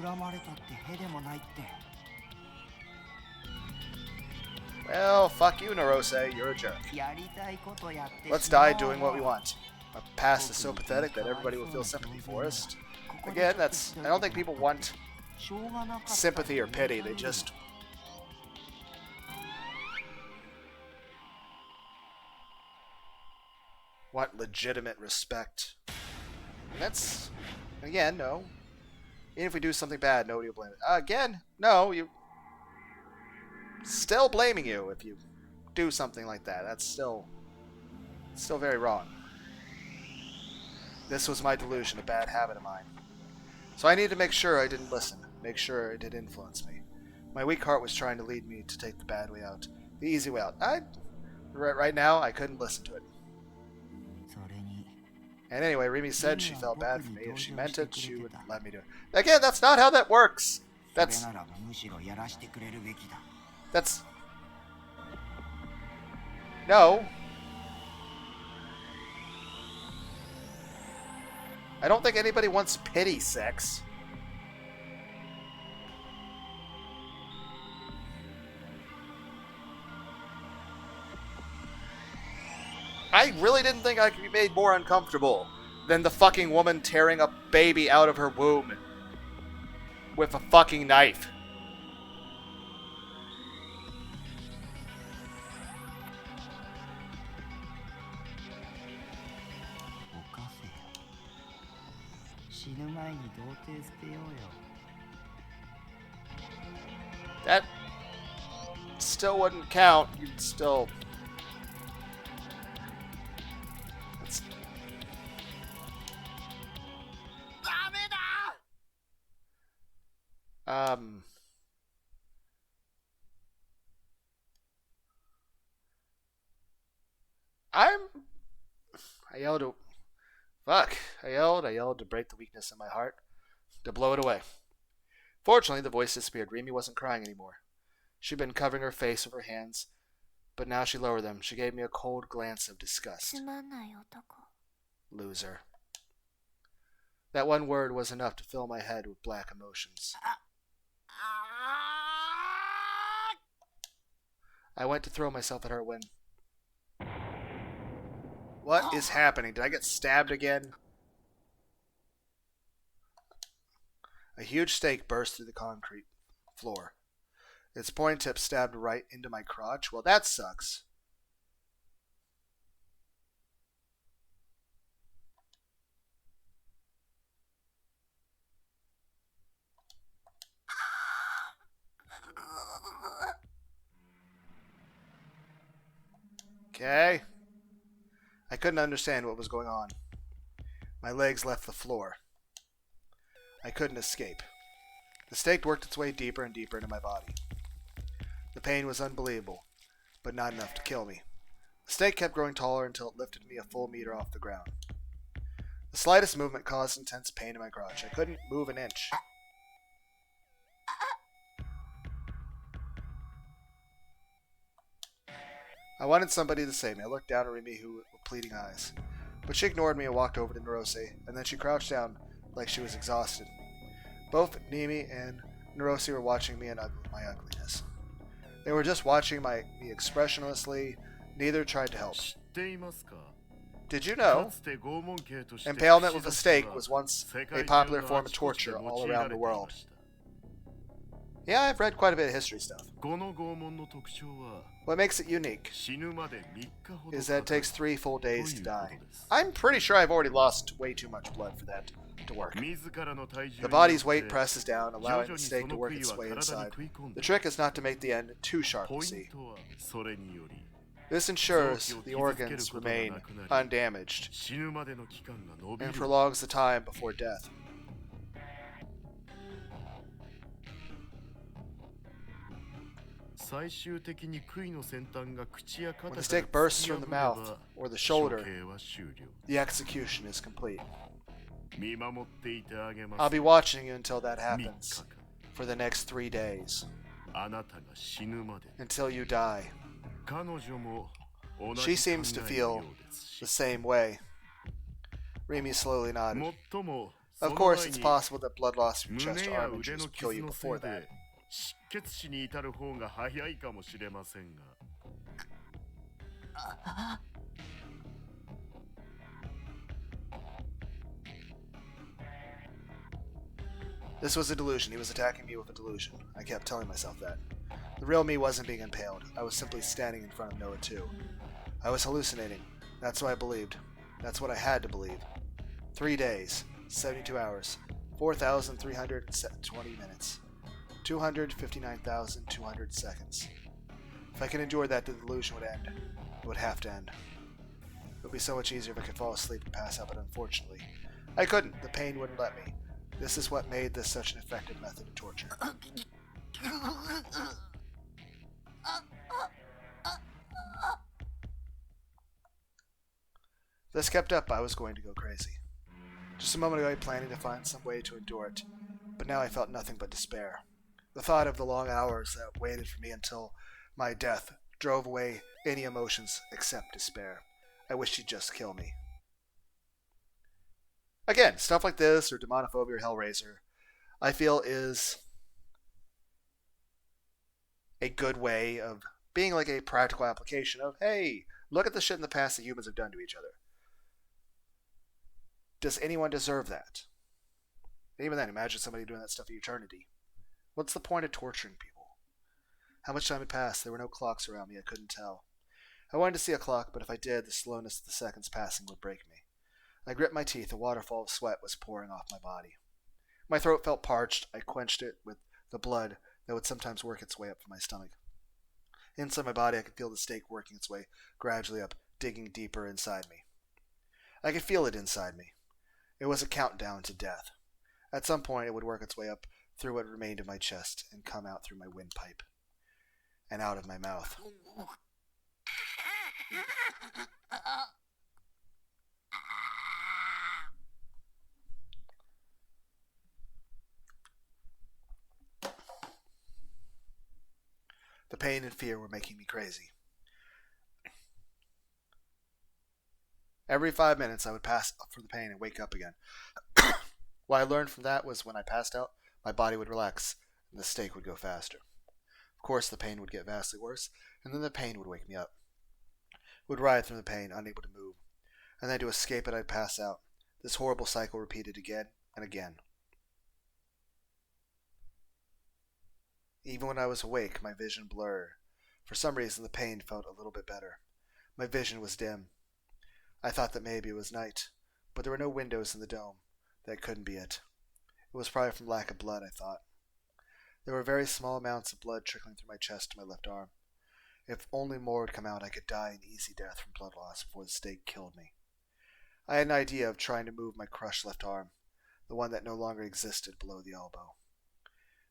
Speaker 1: Well, fuck you, Narose. You're a jerk. Let's die doing what we want. Our past is so pathetic that everybody will feel sympathy for us. Again, I don't think people want sympathy or pity. They just want legitimate respect. And that's, again, no. Even if we do something bad, nobody will blame it. Again, no, you still blaming you if you do something like that. That's still very wrong. This was my delusion, a bad habit of mine. So I need to make sure I didn't listen, make sure it did influence me. My weak heart was trying to lead me to take the bad way out, the easy way out. Right now, I couldn't listen to it. And anyway, Remy said she felt bad for me. If she meant it, she would let me do it. Again, that's not how that works. That's no. I don't think anybody wants pity sex. I really didn't think I could be made more uncomfortable than the fucking woman tearing a baby out of her womb with a fucking knife. That still wouldn't count. You'd still... I yelled at Fuck. I yelled to break the weakness in my heart, to blow it away. Fortunately, the voice disappeared. Remy wasn't crying anymore. She'd been covering her face with her hands, but now she lowered them. She gave me a cold glance of disgust. Loser. That one word was enough to fill my head with black emotions. I went to throw myself at her when... What is happening? Did I get stabbed again? A huge stake burst through the concrete floor. Its pointed tip stabbed right into my crotch. Well, that sucks. Okay. I couldn't understand what was going on. My legs left the floor. I couldn't escape. The stake worked its way deeper and deeper into my body. The pain was unbelievable, but not enough to kill me. The stake kept growing taller until it lifted me a full meter off the ground. The slightest movement caused intense pain in my crotch. I couldn't move an inch. I wanted somebody to save me. I looked down at Remy with pleading eyes. But she ignored me and walked over to Narose, and then she crouched down like she was exhausted. Both Nimi and Narose were watching me and my ugliness. They were just watching me expressionlessly. Neither tried to help. Did you know? Impalement with a stake was once a popular form of torture all around the world. Yeah, I've read quite a bit of history stuff. What makes it unique is that it takes 3 full days to die. I'm pretty sure I've already lost way too much blood for that to work. The body's weight presses down, allowing the stake to work its way inside. The trick is not to make the end too sharp, you see. This ensures the organs remain undamaged and prolongs the time before death. When the stake bursts from the mouth or the shoulder, the execution is complete. I'll be watching you until that happens, for the next 3 days. Until you die. She seems to feel the same way. Remy slowly nodded. Of course, it's possible that blood loss from chest or arm injuries will kill you before that. This was a delusion. He was attacking me with a delusion. I kept telling myself that. The real me wasn't being impaled. I was simply standing in front of Noah 2. I was hallucinating. That's what I believed. That's what I had to believe. 3 days, 72 hours, 4,320 minutes, 259,200 seconds. If I could endure that, the delusion would end. It would have to end. It would be so much easier if I could fall asleep and pass out, but unfortunately, I couldn't. The pain wouldn't let me. This is what made this such an effective method of torture. If this kept up, I was going to go crazy. Just a moment ago, I was planning to find some way to endure it, but now I felt nothing but despair. The thought of the long hours that waited for me until my death drove away any emotions except despair. I wished he'd just kill me. Again, stuff like this, or Demonophobia or Hellraiser, I feel is a good way of being like a practical application of, hey, look at the shit in the past that humans have done to each other. Does anyone deserve that? Even then, imagine somebody doing that stuff in eternity. What's the point of torturing people? How much time had passed? There were no clocks around me. I couldn't tell. I wanted to see a clock, but if I did, the slowness of the seconds passing would break me. I gripped my teeth. A waterfall of sweat was pouring off my body. My throat felt parched. I quenched it with the blood that would sometimes work its way up from my stomach. Inside my body, I could feel the stake working its way gradually up, digging deeper inside me. I could feel it inside me. It was a countdown to death. At some point, it would work its way up through what remained of my chest and come out through my windpipe and out of my mouth. The pain and fear were making me crazy. Every 5 minutes I would pass up for the pain and wake up again. What I learned from that was when I passed out, my body would relax and the stake would go faster. Of course, the pain would get vastly worse, and then the pain would wake me up. I would writhe from the pain, unable to move, and then to escape it I'd pass out. This horrible cycle repeated again and again. Even when I was awake, my vision blurred. For some reason, the pain felt a little bit better. My vision was dim. I thought that maybe it was night, but there were no windows in the dome. That couldn't be it. It was probably from lack of blood, I thought. There were very small amounts of blood trickling through my chest to my left arm. If only more would come out, I could die an easy death from blood loss before the stake killed me. I had an idea of trying to move my crushed left arm, the one that no longer existed below the elbow.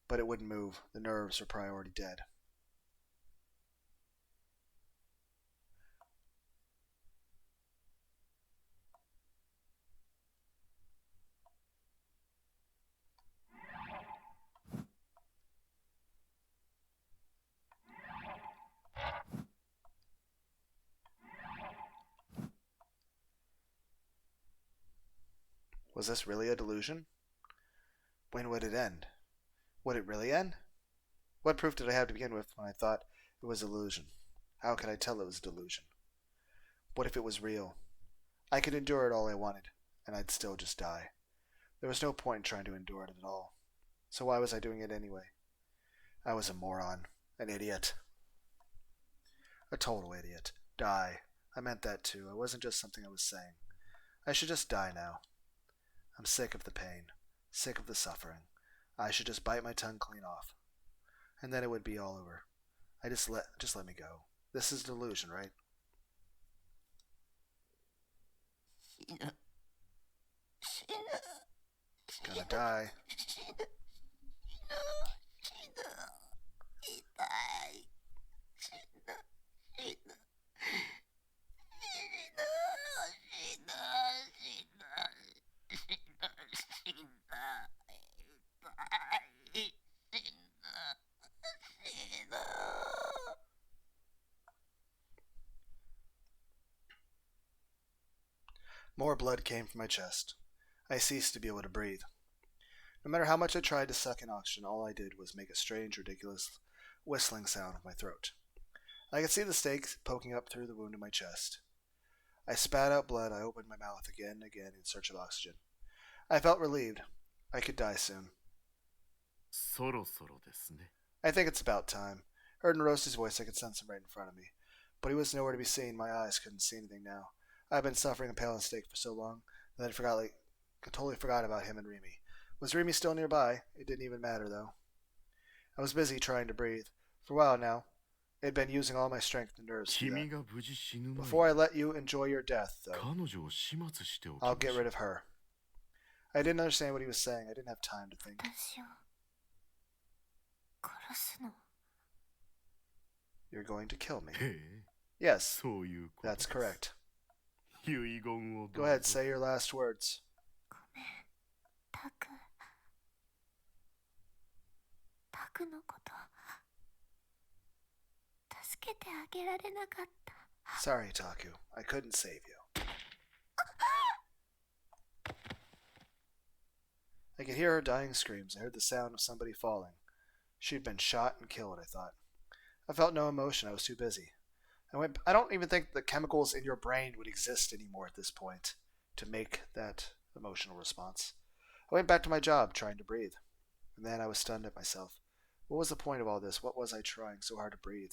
Speaker 1: But it wouldn't move. The nerves were probably already dead. Was this really a delusion? When would it end? Would it really end? What proof did I have to begin with when I thought it was a delusion? How could I tell it was a delusion? What if it was real? I could endure it all I wanted, and I'd still just die. There was no point in trying to endure it at all. So why was I doing it anyway? I was a moron. An idiot. A total idiot. Die. I meant that too. It wasn't just something I was saying. I should just die now. I'm sick of the pain. Sick of the suffering. I should just bite my tongue clean off. And then it would be all over. Just let me go. This is delusion, right? Gonna die. More blood came from my chest. I ceased to be able to breathe. No matter how much I tried to suck in oxygen, all I did was make a strange, ridiculous whistling sound with my throat. I could see the stakes poking up through the wound in my chest. I spat out blood. I opened my mouth again and again in search of oxygen. I felt relieved. I could die soon. I think it's about time. Heard in Rosty's voice, I could sense him right in front of me. But he was nowhere to be seen. My eyes couldn't see anything now. I've been suffering a pale and stake for so long that I totally forgot about him and Remy. Was Remy still nearby? It didn't even matter, though. I was busy trying to breathe. For a while now, it had been using all my strength and nerves to do that. Before I let you enjoy your death, though, I'll get rid of her. I didn't understand what he was saying. I didn't have time to think. You're going to kill me. Yes, that's correct. Go ahead, say your last words. Sorry, Taku. I couldn't save you. I could hear her dying screams. I heard the sound of somebody falling. She'd been shot and killed, I thought. I felt no emotion. I was too busy. I don't even think the chemicals in your brain would exist anymore at this point to make that emotional response. I went back to my job, trying to breathe. And then I was stunned at myself. What was the point of all this? What was I trying so hard to breathe?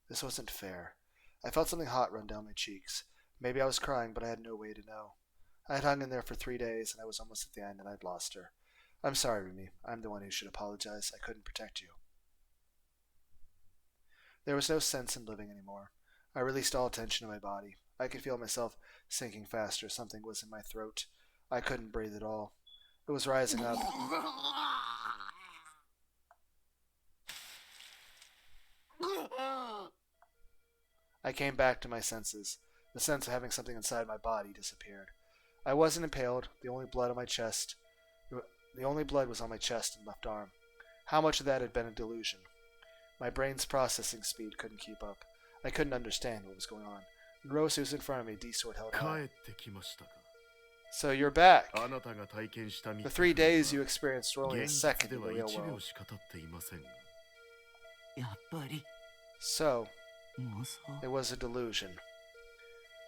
Speaker 1: This wasn't fair. I felt something hot run down my cheeks. Maybe I was crying, but I had no way to know. I had hung in there for 3 days, and I was almost at the end, and I'd lost her. I'm sorry, Remy. I'm the one who should apologize. I couldn't protect you. There was no sense in living anymore. I released all tension in my body. I could feel myself sinking faster. Something was in my throat. I couldn't breathe at all. It was rising up. I came back to my senses. The sense of having something inside my body disappeared. I wasn't impaled. The only blood was on my chest and left arm. How much of that had been a delusion? My brain's processing speed couldn't keep up. I couldn't understand what was going on. Narosi was in front of me, D-sword held high. So you're back. The 3 days you experienced were only a second in the real world. So, it was a delusion.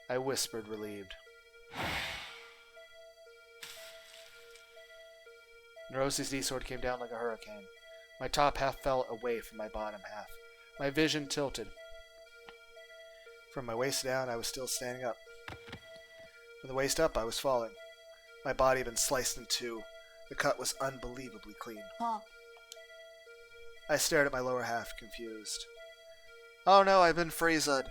Speaker 1: I whispered, relieved. Narosi's D-sword came down like a hurricane. My top half fell away from my bottom half. My vision tilted. From my waist down, I was still standing up. From the waist up, I was falling. My body had been sliced in two. The cut was unbelievably clean. I stared at my lower half, confused. Oh no, I've been freezed. I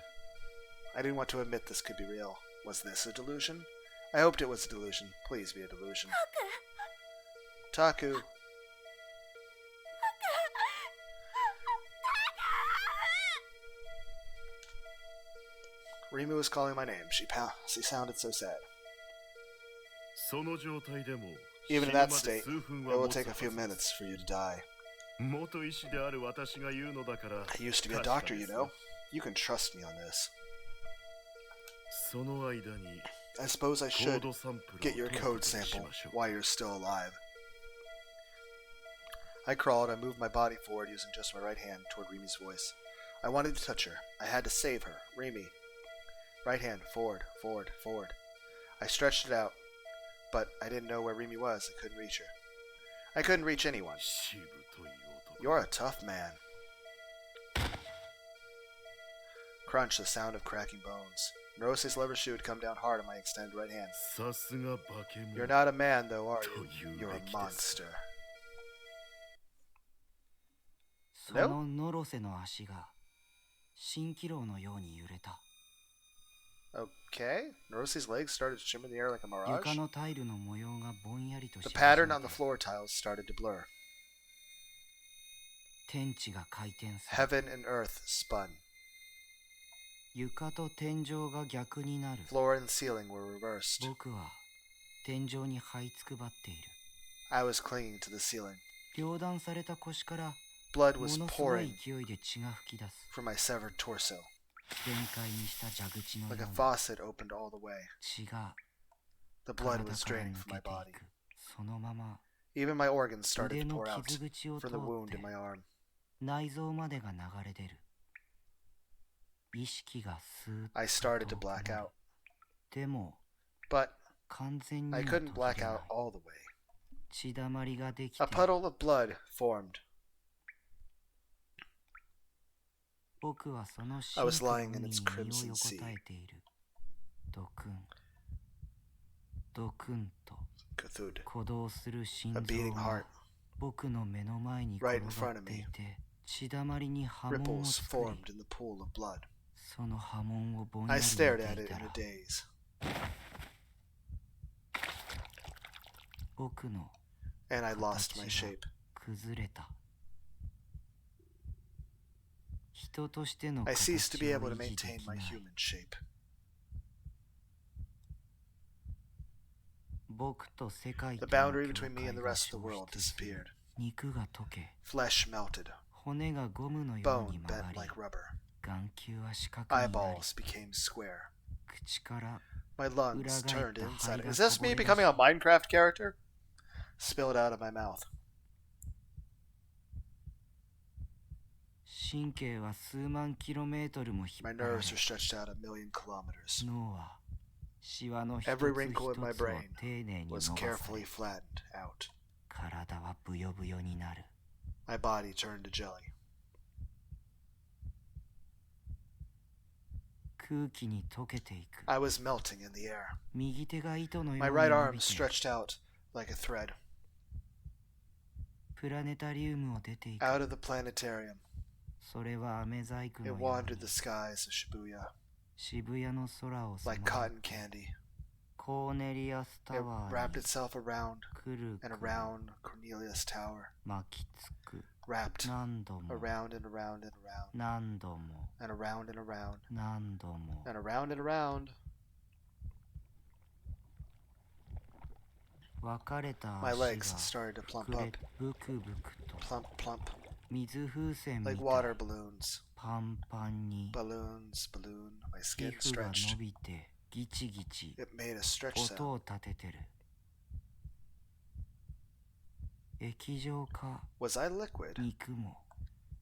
Speaker 1: didn't want to admit this could be real. Was this a delusion? I hoped it was a delusion. Please be a delusion. Taku. Rimu was calling my name. She sounded so sad. Even in that state, it will take a few minutes for you to die. I used to be a doctor, you know. You can trust me on this. I suppose I should get your code sample while you're still alive. I crawled. I moved my body forward using just my right hand toward Rimi's voice. I wanted to touch her. I had to save her. Rimi. Right hand, forward, forward, forward. I stretched it out, but I didn't know where Rimi was. I couldn't reach her. I couldn't reach anyone. You're a tough man. Crunch, the sound of cracking bones. Narosi's lever shoe had come down hard on my extended right hand. You're not a man, though, are you? You're a monster. No? Okay. Narosi's legs started to shimmer in the air like a mirage. The pattern on the floor tiles started to blur. Heaven and earth spun. Floor and ceiling were reversed. I was clinging to the ceiling. Blood was pouring from my severed torso. Like a faucet opened all the way. The blood was draining from my body. Even my organs started to pour out from the wound in my arm. I started to black out. But I couldn't black out all the way. A puddle of blood formed. I was lying in its crimson sea. Cthulhu. A beating heart. Right in front of me. Ripples formed in the pool of blood. I stared at it in a daze. And I lost my shape. I ceased to be able to maintain my human shape. The boundary between me and the rest of the world disappeared. Flesh melted. Bone bent like rubber. Eyeballs became square. My lungs turned inside. Is this me becoming a Minecraft character? Spilled out of my mouth. My nerves were stretched out 1,000,000 kilometers. Every wrinkle in my brain was carefully flattened out. My body turned to jelly. I was melting in the air. My right arm stretched out like a thread. Out of the planetarium. It wandered the skies of Shibuya like cotton candy. It wrapped itself around and around Cornelius Tower. Wrapped around and around and around. And around and around. And around and around. My legs started to plump up. Plump, plump. Like water balloons. Balloon. My skin stretched. It made a stretch sound. Was I liquid?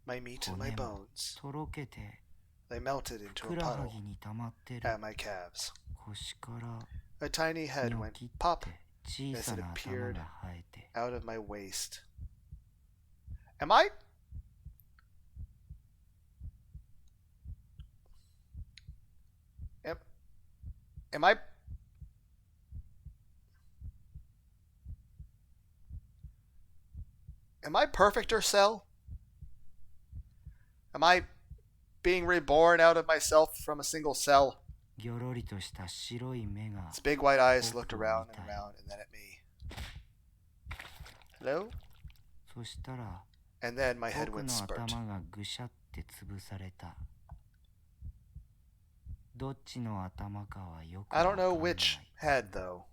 Speaker 1: My meat and my bones. They melted into a puddle at my calves. A tiny head went pop as it appeared out of my waist. Am I perfect or cell? Am I being reborn out of myself from a single cell? Its big white eyes looked around and around and then at me. Hello? And then my head went spurt. I don't know which head, though.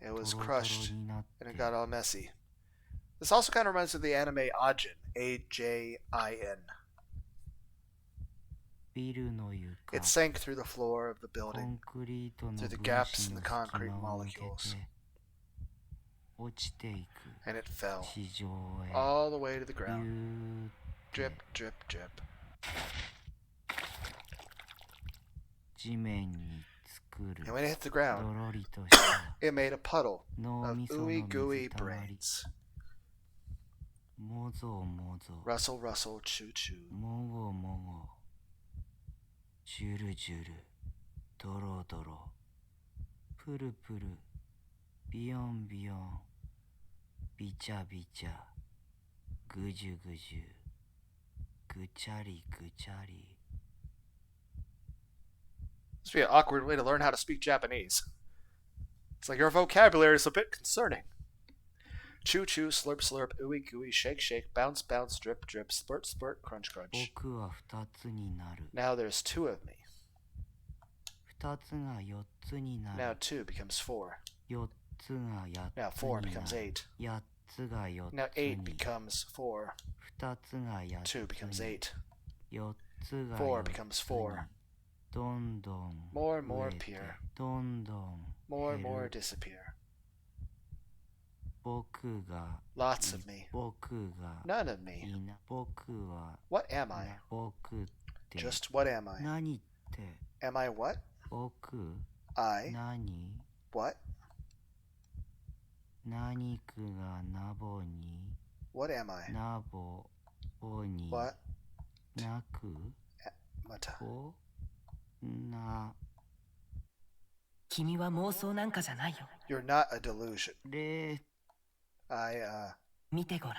Speaker 1: It was crushed, and it got all messy. This also kind of reminds me of the anime Ajin, A-J-I-N. It sank through the floor of the building, through the gaps in the concrete molecules. And it fell, all the way to the ground. Drip, drip, drip. And when it hit the ground, it made a puddle of ooey gooey brains. Rustle, rustle, choo choo. This would be an awkward way to learn how to speak Japanese. It's like your vocabulary is a bit concerning. Chew, chew, slurp, slurp, ooey gooey, shake, shake, bounce, bounce, drip, drip, spurt, spurt, crunch, crunch. Now there's two of me. Now 2 becomes 4. Now 4 becomes 8. Now 8 becomes 4. 2 becomes 8. 4 becomes 4. More and more appear. More and more disappear. Lots of me. None of me. What am I? Just what am I? Am I what? I. What? What am I? What? Mata.
Speaker 2: 君は妄想なんかじゃないよ。
Speaker 1: You're not a delusion. I,
Speaker 2: 見てごらん。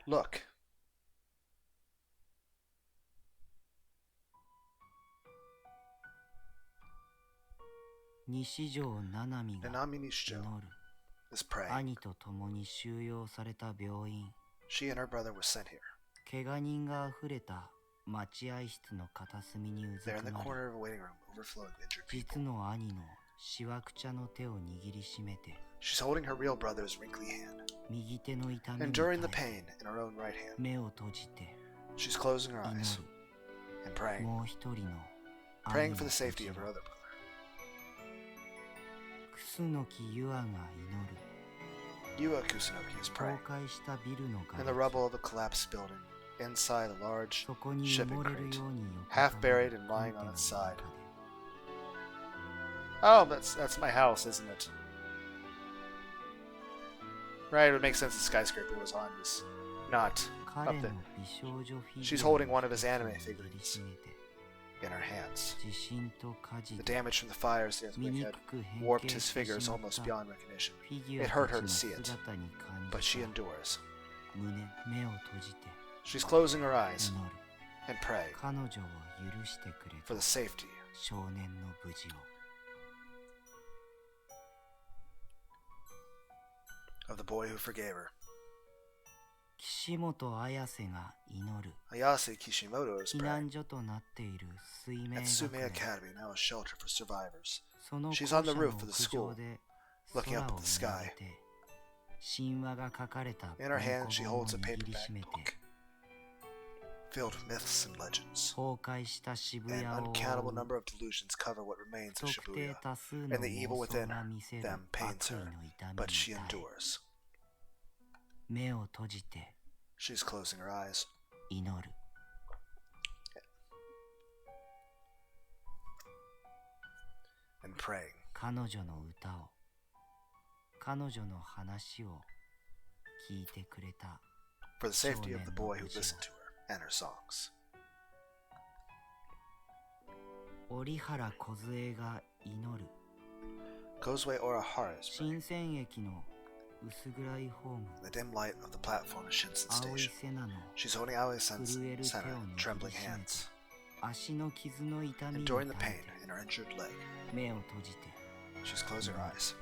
Speaker 1: Look. Nanami Nishijo is praying. She and her brother were sent here. They're in the corner of a waiting room, overflowing with injured people. She's holding her real brother's wrinkly hand, enduring the pain in her own right hand. She's closing her eyes and praying for the safety of her other brother. Yua Kusunoki is praying in the rubble of a collapsed building, inside a large shipping crate, half buried and lying on its side. Oh, that's my house, isn't it? Right, it would make sense the skyscraper was on this, not up there. She's holding one of his anime figurines in her hands. The damage from the fires the earthquake had warped his figures almost beyond recognition. It hurt her to see it, but she endures. She's closing her eyes and praying for the safety of the boy who forgave her. Ayase Kishimoto is praying at Sume Academy, now a shelter for survivors. She's on the roof of the school, looking up at the sky. In her hand, she holds a paperback book filled with myths and legends. An uncountable number of delusions cover what remains of Shibuya, and the evil within them pains her, but she endures. She's closing her eyes and praying. For the safety of the boy who listened to her and her songs. Kozue Orihara is praying. The dim light of the platform of Shinsen Station. She's holding Aoi-sen's center, trembling hands, enduring the pain in her injured leg. She's closing her eyes.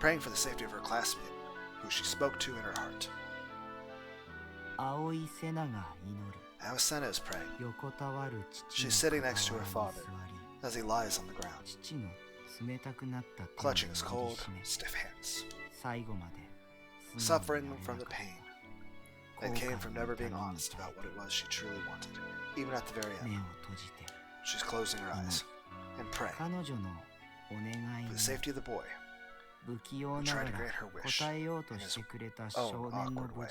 Speaker 1: Praying for the safety of her classmate, who she spoke to in her heart. Aoi-sena is praying. She's sitting next to her father as he lies on the ground, clutching his cold, stiff hands, suffering from the pain that came from never being honest about what it was she truly wanted, even at the very end. She's closing her eyes and praying for the safety of the boy, who tried to grant her wish in his own awkward way.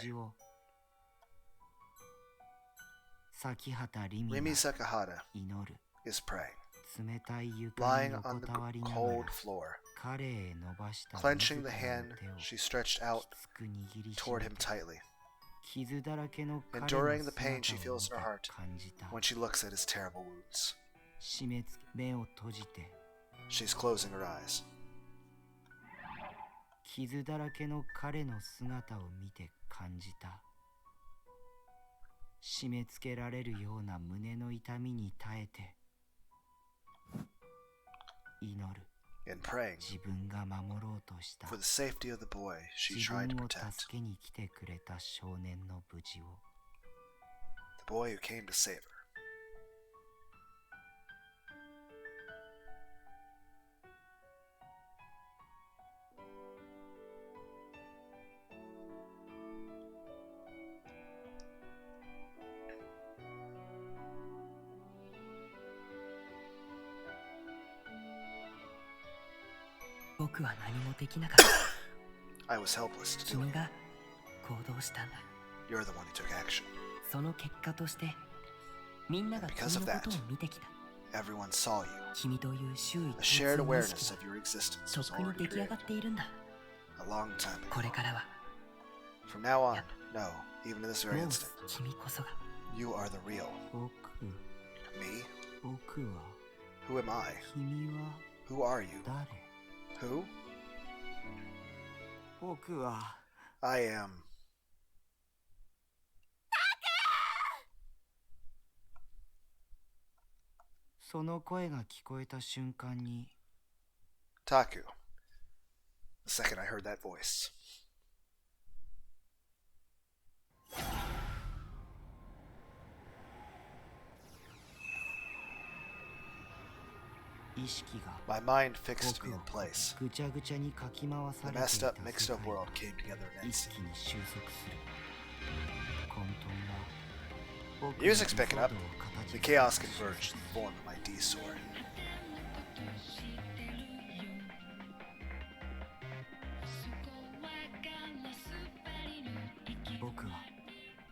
Speaker 1: Rimi Sekihata is praying, lying on the cold floor, clenching the hand she stretched out toward him tightly, enduring the pain she feels in her heart when she looks at his terrible wounds. She's closing her eyes. In praying for the safety of the boy she tried to protect, the boy who came to save her. I was helpless to do it. You're the one who took action. And because of that, everyone saw you. A shared awareness of your existence was already created a long time ago. From now on, no, even in this very instant, you are the real. Me? Who am I? Who are you? Who? I am. Taku. The second I heard that voice. My mind fixed me in place. The messed up, mixed up world came together in an instant. Music's picking up. The chaos converged in the form of my D-sword.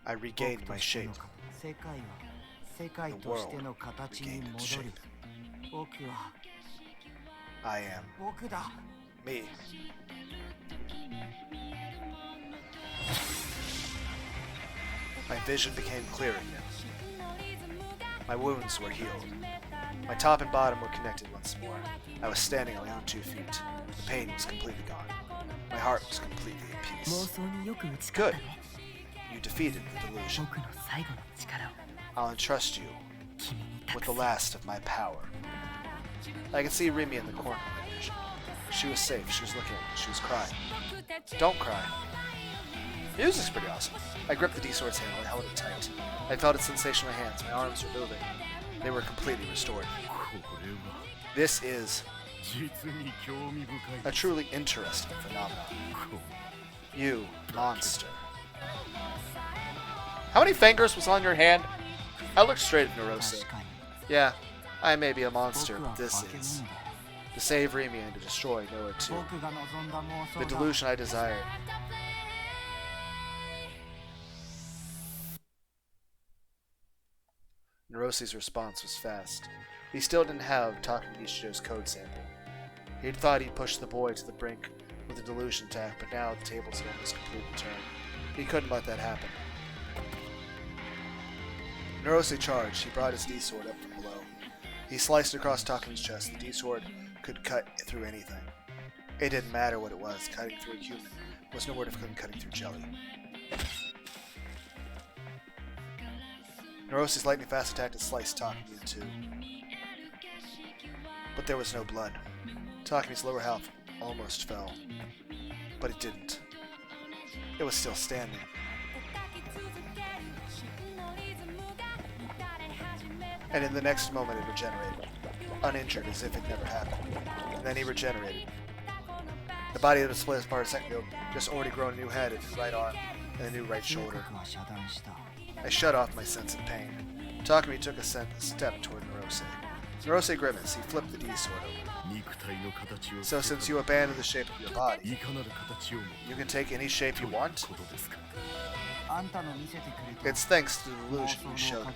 Speaker 1: I regained my shape. The world regained its shape. I am me. My vision became clear again. My wounds were healed. My top and bottom were connected once more. I was standing on my own 2 feet. The pain was completely gone. My heart was completely at peace. Good. You defeated the delusion. I'll entrust you with the last of my power. I could see Rimi in the corner of my vision. She was safe. She was looking at me. She was crying. Don't cry. Music's pretty awesome. I gripped the D-sword's handle and held it tight. I felt its sensation in my hands. My arms were moving. They were completely restored. This is a truly interesting phenomenon. You monster. How many fingers was on your hand? I looked straight at Narose. Yeah, I may be a monster, but this is to save Remy and to destroy Noah too. The delusion I desire. Narose's response was fast. He still didn't have Takanishi's code sample. He'd thought he'd pushed the boy to the brink with a delusion attack, but now the tables had almost completely turned. He couldn't let that happen. Narose charged. He brought his D-sword up from below. He sliced across Takami's chest. The D-sword could cut through anything. It didn't matter what it was. Cutting through a human was no more difficult than cutting through jelly. Narose's lightning-fast attack had sliced Takami in two. But there was no blood. Takami's lower half almost fell. But it didn't. It was still standing. And in the next moment it regenerated, uninjured as if it never happened. And then he regenerated. The body that was split apart a second ago just already grown a new head, a new right arm, and a new right shoulder. I shut off my sense of pain. Takami took a step toward Narose. Narose grimaced. He flipped the D-sword over. So since you abandoned the shape of your body, you can take any shape you want? It's thanks to the delusion you showed me.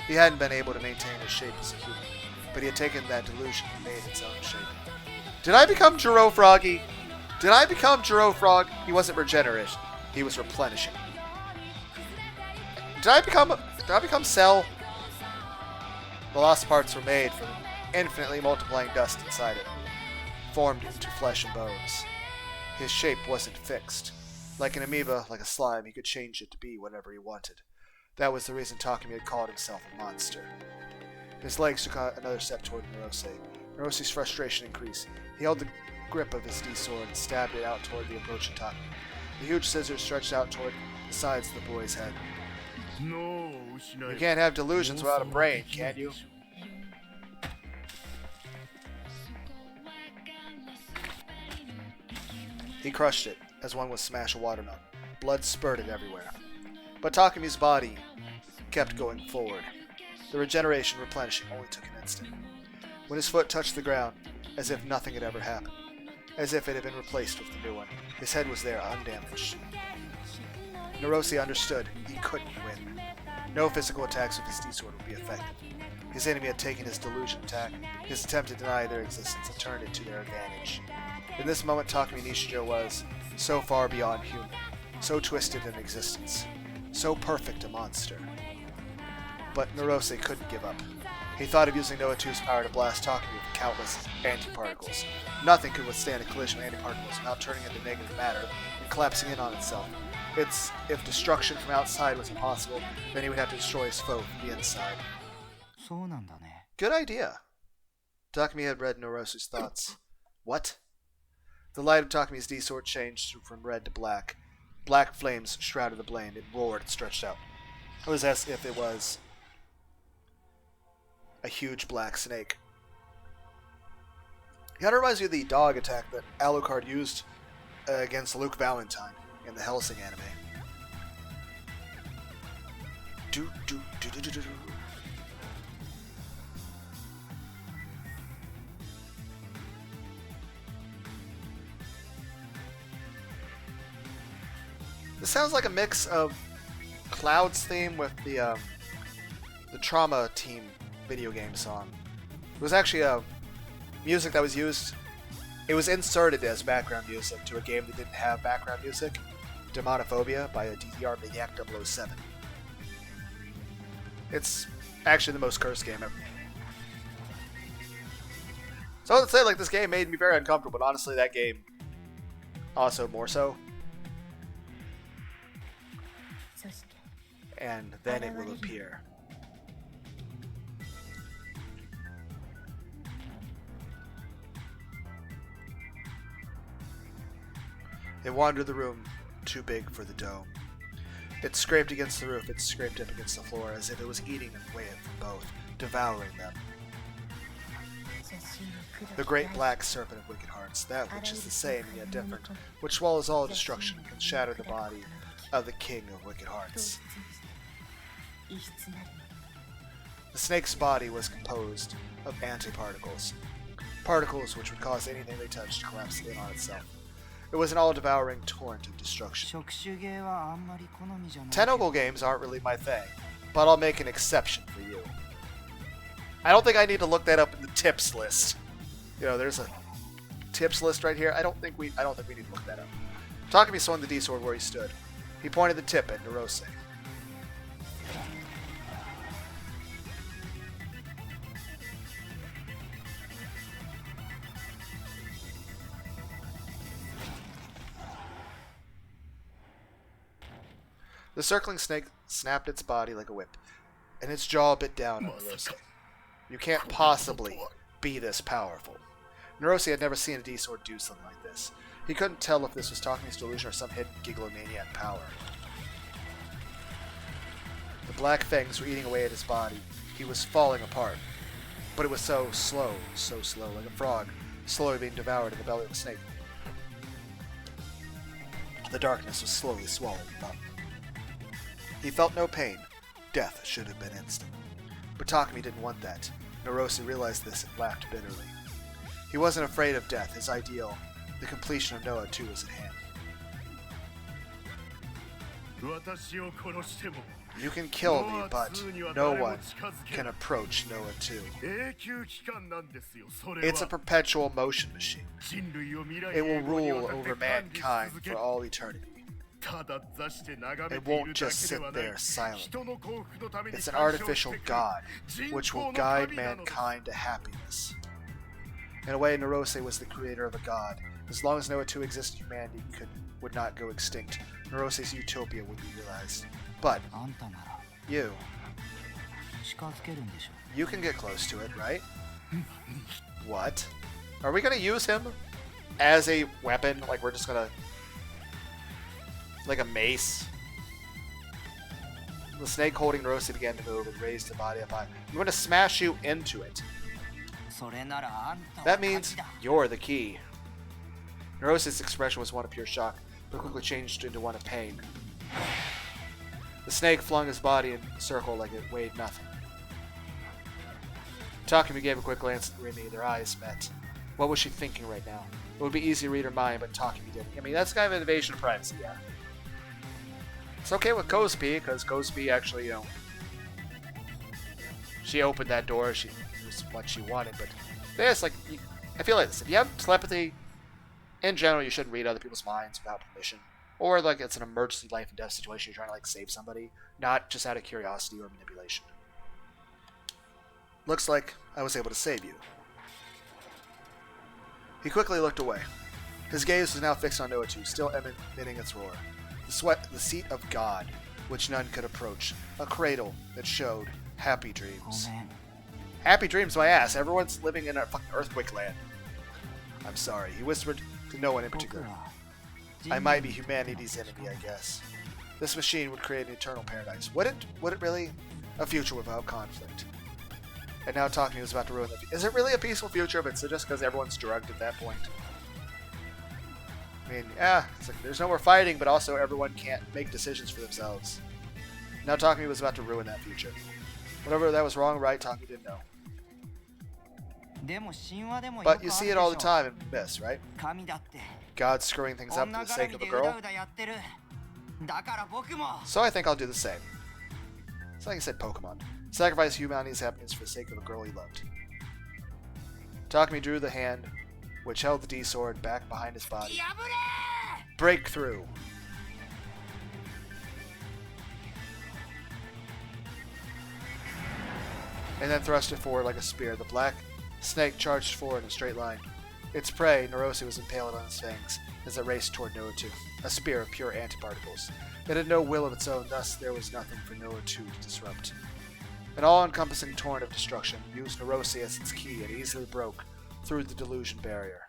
Speaker 1: He hadn't been able to maintain his shape as a human, but he had taken that delusion and made its own shape. Did I become Jiro Froggy? Did I become Jiro Frog? He wasn't regenerating. He was replenishing. Did I become Cell? The lost parts were made from infinitely multiplying dust inside it, formed into flesh and bones. His shape wasn't fixed. Like an amoeba, like a slime, he could change it to be whatever he wanted. That was the reason Takami had called himself a monster. His legs took another step toward Narose. Narose's frustration increased. He held the grip of his D-sword and stabbed it out toward the approaching Takami. The huge scissors stretched out toward the sides of the boy's head. You can't have delusions without a brain, can you? He crushed it, as one would smash a watermelon. Blood spurted everywhere. But Takami's body kept going forward. The regeneration replenishing only took an instant. When his foot touched the ground, as if nothing had ever happened, as if it had been replaced with a new one, his head was there, undamaged. Narose understood he couldn't win. No physical attacks with his D-sword would be effective. His enemy had taken his delusion attack, his attempt to deny their existence, and turned it to their advantage. In this moment, Takami Nishijo was so far beyond human, so twisted in existence, so perfect a monster. But Narose couldn't give up. He thought of using Noah 2's power to blast Takami with countless antiparticles. Nothing could withstand a collision of antiparticles without turning into negative matter and collapsing in on itself. If destruction from outside was impossible, then he would have to destroy his foe from the inside. Good idea. Takami had read Narose's thoughts. What? The light of Takami's D-sword changed from red to black. Black flames shrouded the blade. It roared and stretched out. It was as if it was a huge black snake. It kind of reminds me of the dog attack that Alucard used against Luke Valentine in the Hellsing anime. This sounds like a mix of Cloud's theme with the Trauma Team video game song. It was actually music that was used. It was inserted as background music to a game that didn't have background music, Demonophobia by a DDRmaniac007. It's actually the most cursed game ever. So I would say, like, this game made me very uncomfortable, but honestly, that game also more so. And then it will appear. It wandered the room, too big for the dome. It scraped against the roof, it scraped up against the floor, as if it was eating away from both. devouring them. The great black serpent of wicked hearts, that which is the same and yet different, which swallows all destruction, can shatter the body of the king of wicked hearts. The snake's body was composed of antiparticles, particles which would cause anything they touched to collapse in on itself. It was an all-devouring torrent of destruction. Tentacle games aren't really my thing, but I'll make an exception for you. I don't think I need to look that up in the tips list. You know, there's a tips list right here. I don't think we need to look that up. Takumi swung the D-sword where he stood. He pointed the tip at Narose. The circling snake snapped its body like a whip, and its jaw bit down on Narose. You can't possibly be this powerful. Narose had never seen a D-sword do something like this. He couldn't tell if this was Takumi's delusion or some hidden gigalomaniac power. The black fangs were eating away at his body. He was falling apart. But it was so slow, like a frog, slowly being devoured in the belly of a snake. The darkness was slowly swallowing him up. He felt no pain. Death should have been instant. But Takumi didn't want that. Narose realized this and laughed bitterly. He wasn't afraid of death. His ideal, the completion of Noah 2, was at hand. You can kill me, but no one can approach Noah 2. It's a perpetual motion machine. It will rule over mankind for all eternity. It won't just sit there silent. It's an artificial god, which will guide mankind to happiness. In a way, Narose was the creator of a god. As long as Noah 2 existed, humanity would not go extinct. Narose's utopia would be realized. But you can get close to it, right? What? Are we gonna use him as a weapon? Like we're just gonna... like a mace? The snake holding Narose began to move and raised the body up high. I'm going to smash you into it. That means you're the key. Narose's expression was one of pure shock, but quickly changed into one of pain. The snake flung his body in a circle like it weighed nothing. Takumi gave a quick glance at Rimi. Their eyes met. What was she thinking right now? It would be easy to read her mind, but Takumi didn't. I mean, that's kind of an invasion of privacy, yeah. It's okay with Kozupi, because Kozupi actually, you know, she opened that door. She was what she wanted, but this, like, I feel like this. If you have telepathy, in general, you shouldn't read other people's minds without permission. Or, like, it's an emergency life and death situation. You're trying to, like, save somebody, not just out of curiosity or manipulation. Looks like I was able to save you. He quickly looked away. His gaze was now fixed on Noah 2, still emitting its roar. The seat of God, which none could approach. A cradle that showed happy dreams. Oh, happy dreams, my ass. Everyone's living in a fucking earthquake land. I'm sorry. He whispered to no one in particular. I might be humanity's enemy, I guess. This machine would create an eternal paradise. Would it really? A future without conflict. And now Takumi was about to ruin it. Is it really a peaceful future if it's just because everyone's drugged at that point? I mean, yeah, it's like there's no more fighting, but also everyone can't make decisions for themselves. Now Takumi was about to ruin that future. Whatever that was wrong or right, Takumi didn't know. But you see it all the time in myths, right? God screwing things up for the sake of a girl. So I think I'll do the same. It's like I said, Pokemon. Sacrifice humanity's happiness for the sake of a girl he loved. Takumi drew the hand which held the D-sword back behind his body. Breakthrough! And then thrust it forward like a spear. The black snake charged forward in a straight line. Its prey, Narose, was impaled on its fangs as it raced toward Noah 2, a spear of pure antiparticles. It had no will of its own, thus there was nothing for Noah 2 to disrupt. An all-encompassing torrent of destruction used Narose as its key and easily broke through the delusion barrier.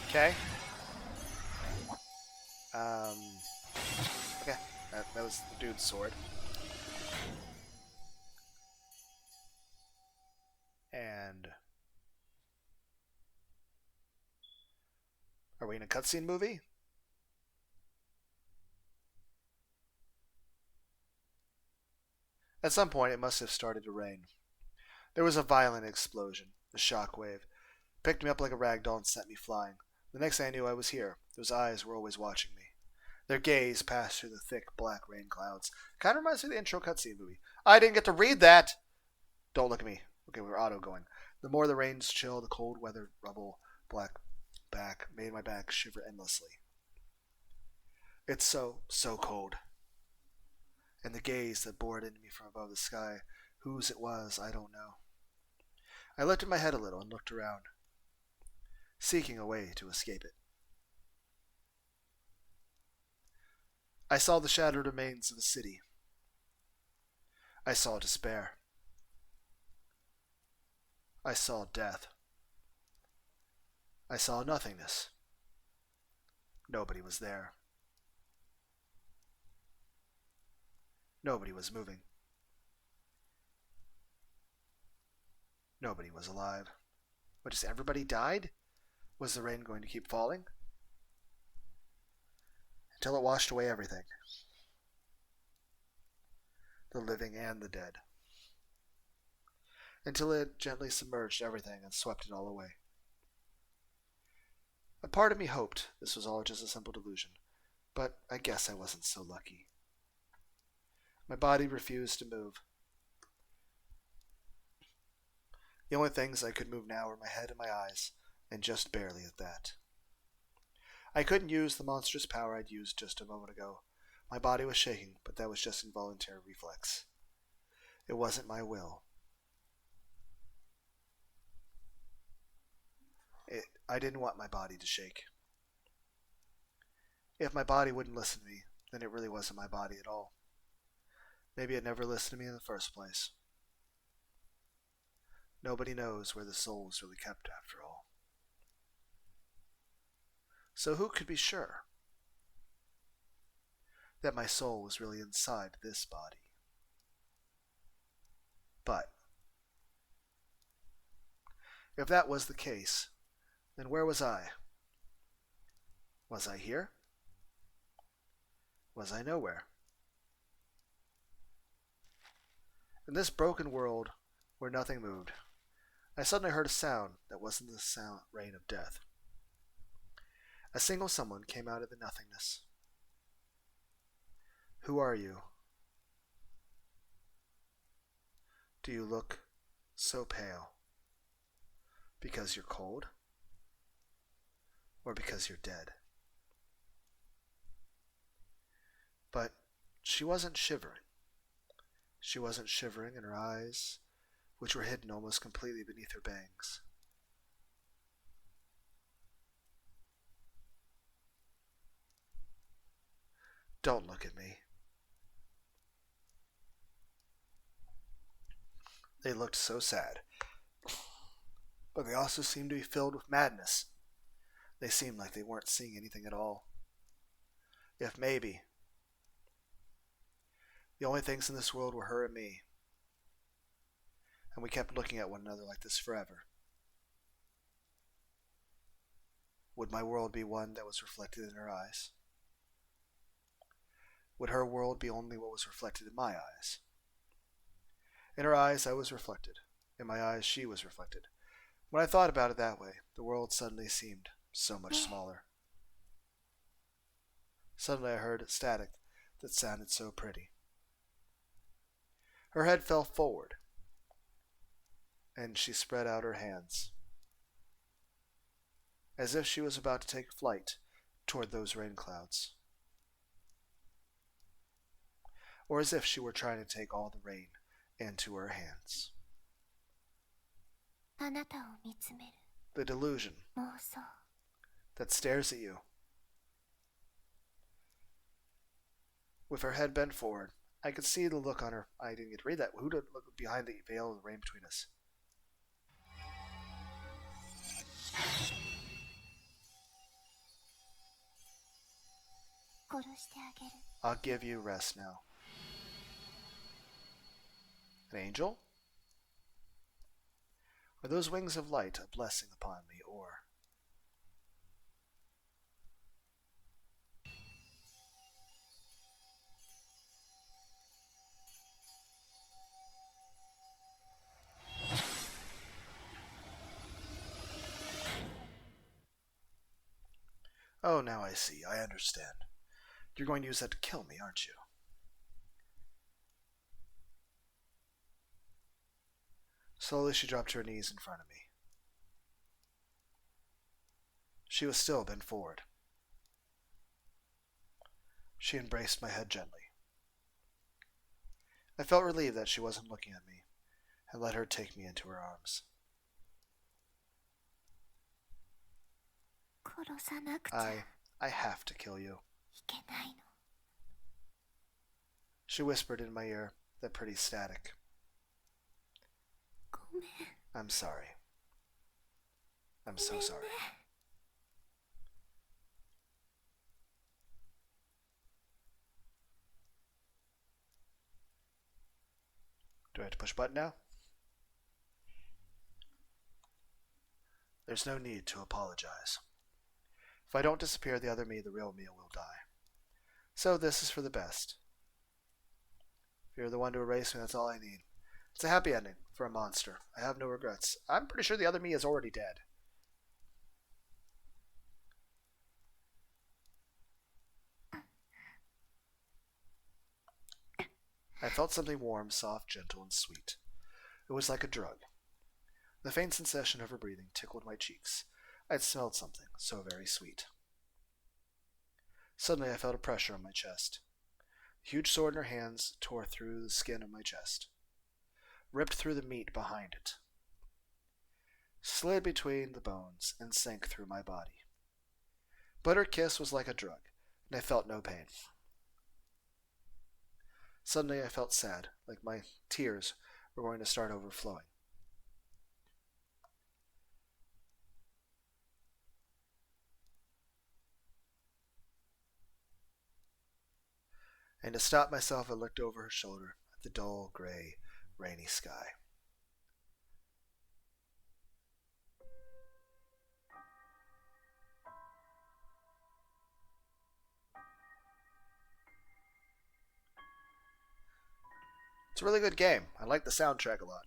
Speaker 1: Okay. Okay, that was the dude's sword. And are we in a cutscene movie? At some point, it must have started to rain. There was a violent explosion. A shockwave picked me up like a rag doll and sent me flying. The next thing I knew, I was here. Those eyes were always watching me. Their gaze passed through the thick black rain clouds. Kind of reminds me of the intro cutscene movie. I didn't get to read that! Don't look at me. Okay, we're auto going. The more the rains chill, the cold weather rubble black back made my back shiver endlessly. It's so cold. And the gaze that bored into me from above the sky, whose it was, I don't know. I lifted my head a little and looked around, seeking a way to escape it. I saw the shattered remains of a city. I saw despair. I saw death. I saw nothingness. Nobody was there. Nobody was moving. Nobody was alive. What, just everybody died? Was the rain going to keep falling? Until it washed away everything. The living and the dead. Until it gently submerged everything and swept it all away. A part of me hoped this was all just a simple delusion, but I guess I wasn't so lucky. My body refused to move. The only things I could move now were my head and my eyes, and just barely at that. I couldn't use the monstrous power I'd used just a moment ago. My body was shaking, but that was just involuntary reflex. It wasn't my will. I didn't want my body to shake. If my body wouldn't listen to me, then it really wasn't my body at all. Maybe it never listened to me in the first place. Nobody knows where the soul is really kept after all. So who could be sure that my soul was really inside this body? But if that was the case, then where was I? Was I here? Was I nowhere? In this broken world where nothing moved, I suddenly heard a sound that wasn't the rain of death. A single someone came out of the nothingness. Who are you? Do you look so pale? Because you're cold? Or because you're dead? But she wasn't shivering. She wasn't shivering in her eyes, which were hidden almost completely beneath her bangs. Don't look at me. They looked so sad, but they also seemed to be filled with madness. They seemed like they weren't seeing anything at all. If maybe the only things in this world were her and me, and we kept looking at one another like this forever. Would my world be one that was reflected in her eyes? Would her world be only what was reflected in my eyes? In her eyes I was reflected. In my eyes she was reflected. When I thought about it that way, the world suddenly seemed so much smaller. Suddenly I heard static that sounded so pretty. Her head fell forward, and she spread out her hands, as if she was about to take flight toward those rain clouds, or as if she were trying to take all the rain into her hands. The delusion that stares at you. With her head bent forward, I could see the look on her. I didn't get to read that. Who did look behind the veil of the rain between us? I'll give you rest now. An angel? Are those wings of light a blessing upon me, or... Oh, now I see. I understand. You're going to use that to kill me, aren't you? Slowly she dropped to her knees in front of me. She was still bent forward. She embraced my head gently. I felt relieved that she wasn't looking at me, and let her take me into her arms. I have to kill you. She whispered in my ear, that pretty static. I'm sorry. I'm so sorry. Do I have to push a button now? There's no need to apologize. If I don't disappear, the other me, the real me, will die. So this is for the best. If you're the one to erase me, that's all I need. It's a happy ending for a monster. I have no regrets. I'm pretty sure the other me is already dead. I felt something warm, soft, gentle, and sweet. It was like a drug. The faint sensation of her breathing tickled my cheeks. I had smelled something so very sweet. Suddenly I felt a pressure on my chest. The huge sword in her hands tore through the skin of my chest, ripped through the meat behind it, slid between the bones, and sank through my body. But her kiss was like a drug, and I felt no pain. Suddenly I felt sad, like my tears were going to start overflowing. And to stop myself, I looked over her shoulder at the dull, gray, rainy sky. It's a really good game. I like the soundtrack a lot.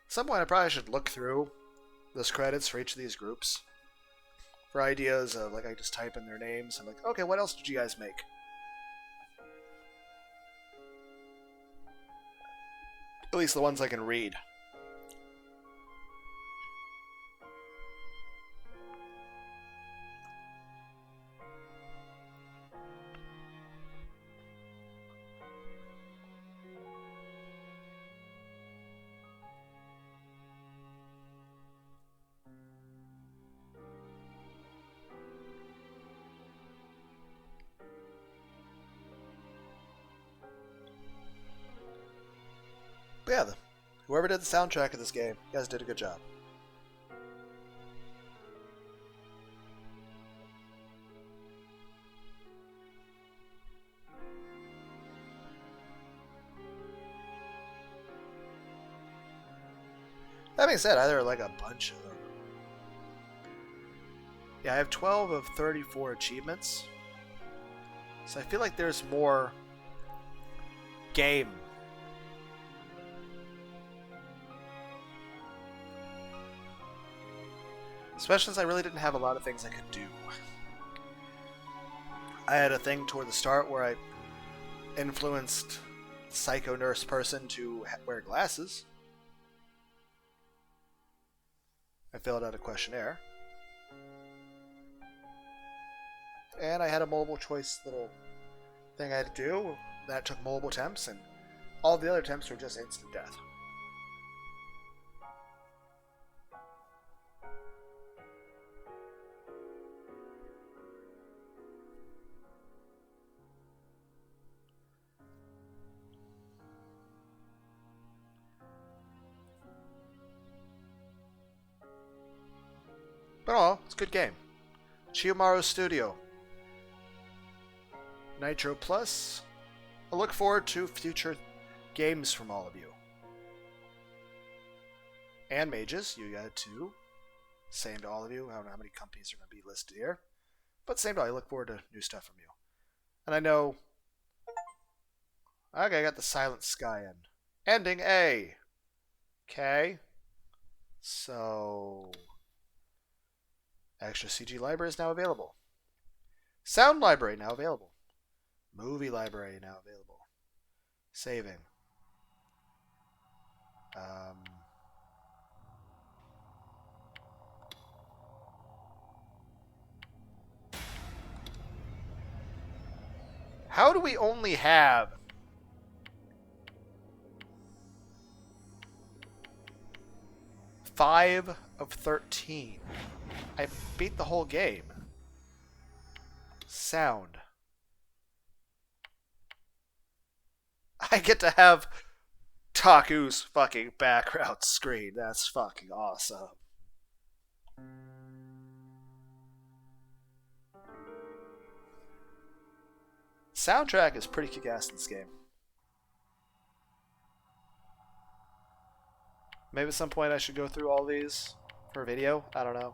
Speaker 1: At some point I probably should look through those credits for each of these groups for ideas of, like, I just type in their names and like, okay, what else did you guys make? At least the ones I can read. But yeah, whoever did the soundtrack of this game, you guys did a good job. That being said, there are like a bunch of them. Yeah, I have 12 of 34 achievements. So I feel like there's more game. Especially since I really didn't have a lot of things I could do. I had a thing toward the start where I influenced psycho nurse person to wear glasses. I filled out a questionnaire. And I had a multiple choice little thing I had to do. That took multiple attempts, and all the other attempts were just instant death. But oh, it's a good game. Chiyomaru Studio. Nitro Plus. I look forward to future games from all of you. And Mages, you got two. Same to all of you. I don't know how many companies are going to be listed here. But same to all, I look forward to new stuff from you. And I know... Okay, I got the Silent Sky end. Ending A. Okay. So... Extra CG library is now available. Sound library now available. Movie library now available. Saving. How do we only have 5 of 13? I beat the whole game. Sound. I get to have Taku's fucking background screen. That's fucking awesome. Soundtrack is pretty kick-ass in this game. Maybe at some point I should go through all these for a video. I don't know.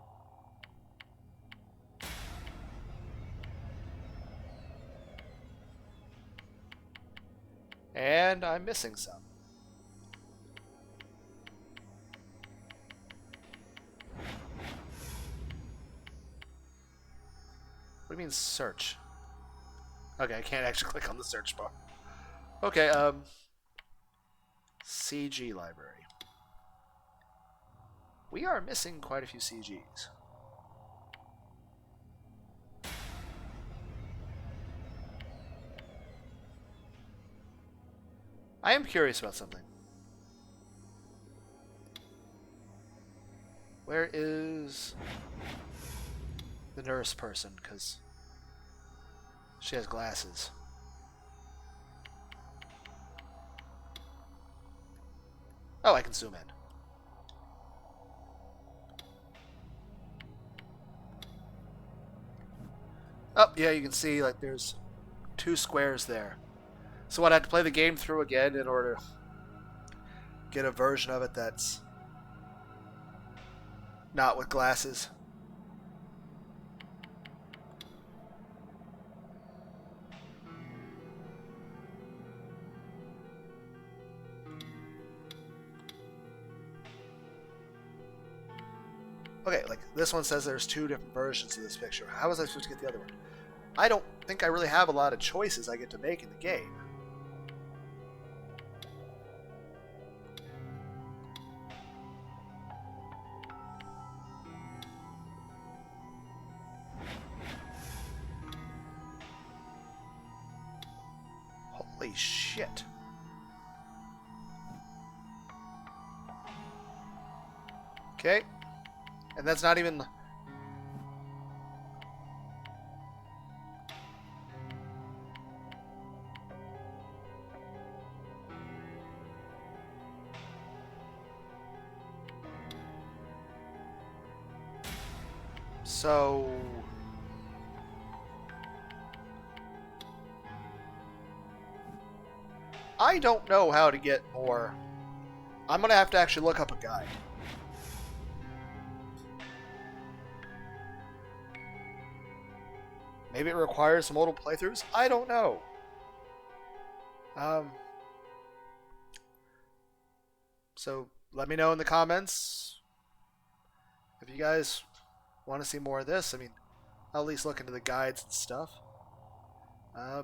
Speaker 1: And I'm missing some. What do you mean search? Okay, I can't actually click on the search bar. Okay, CG library. We are missing quite a few CGs. I am curious about something. Where is the nurse person? Because she has glasses. Oh, I can zoom in. Oh, yeah, you can see like there's 2 squares there. So I'd have to play the game through again in order to get a version of it that's not with glasses. Okay, like this one says there's 2 different versions of this picture. How was I supposed to get the other one? I don't think I really have a lot of choices I get to make in the game. Holy shit. Okay. And that's not even... So... I don't know how to get more. I'm going to have to actually look up a guide. Maybe it requires multiple playthroughs? I don't know. So let me know in the comments if you guys want to see more of this. I mean, I'll at least look into the guides and stuff. Bye.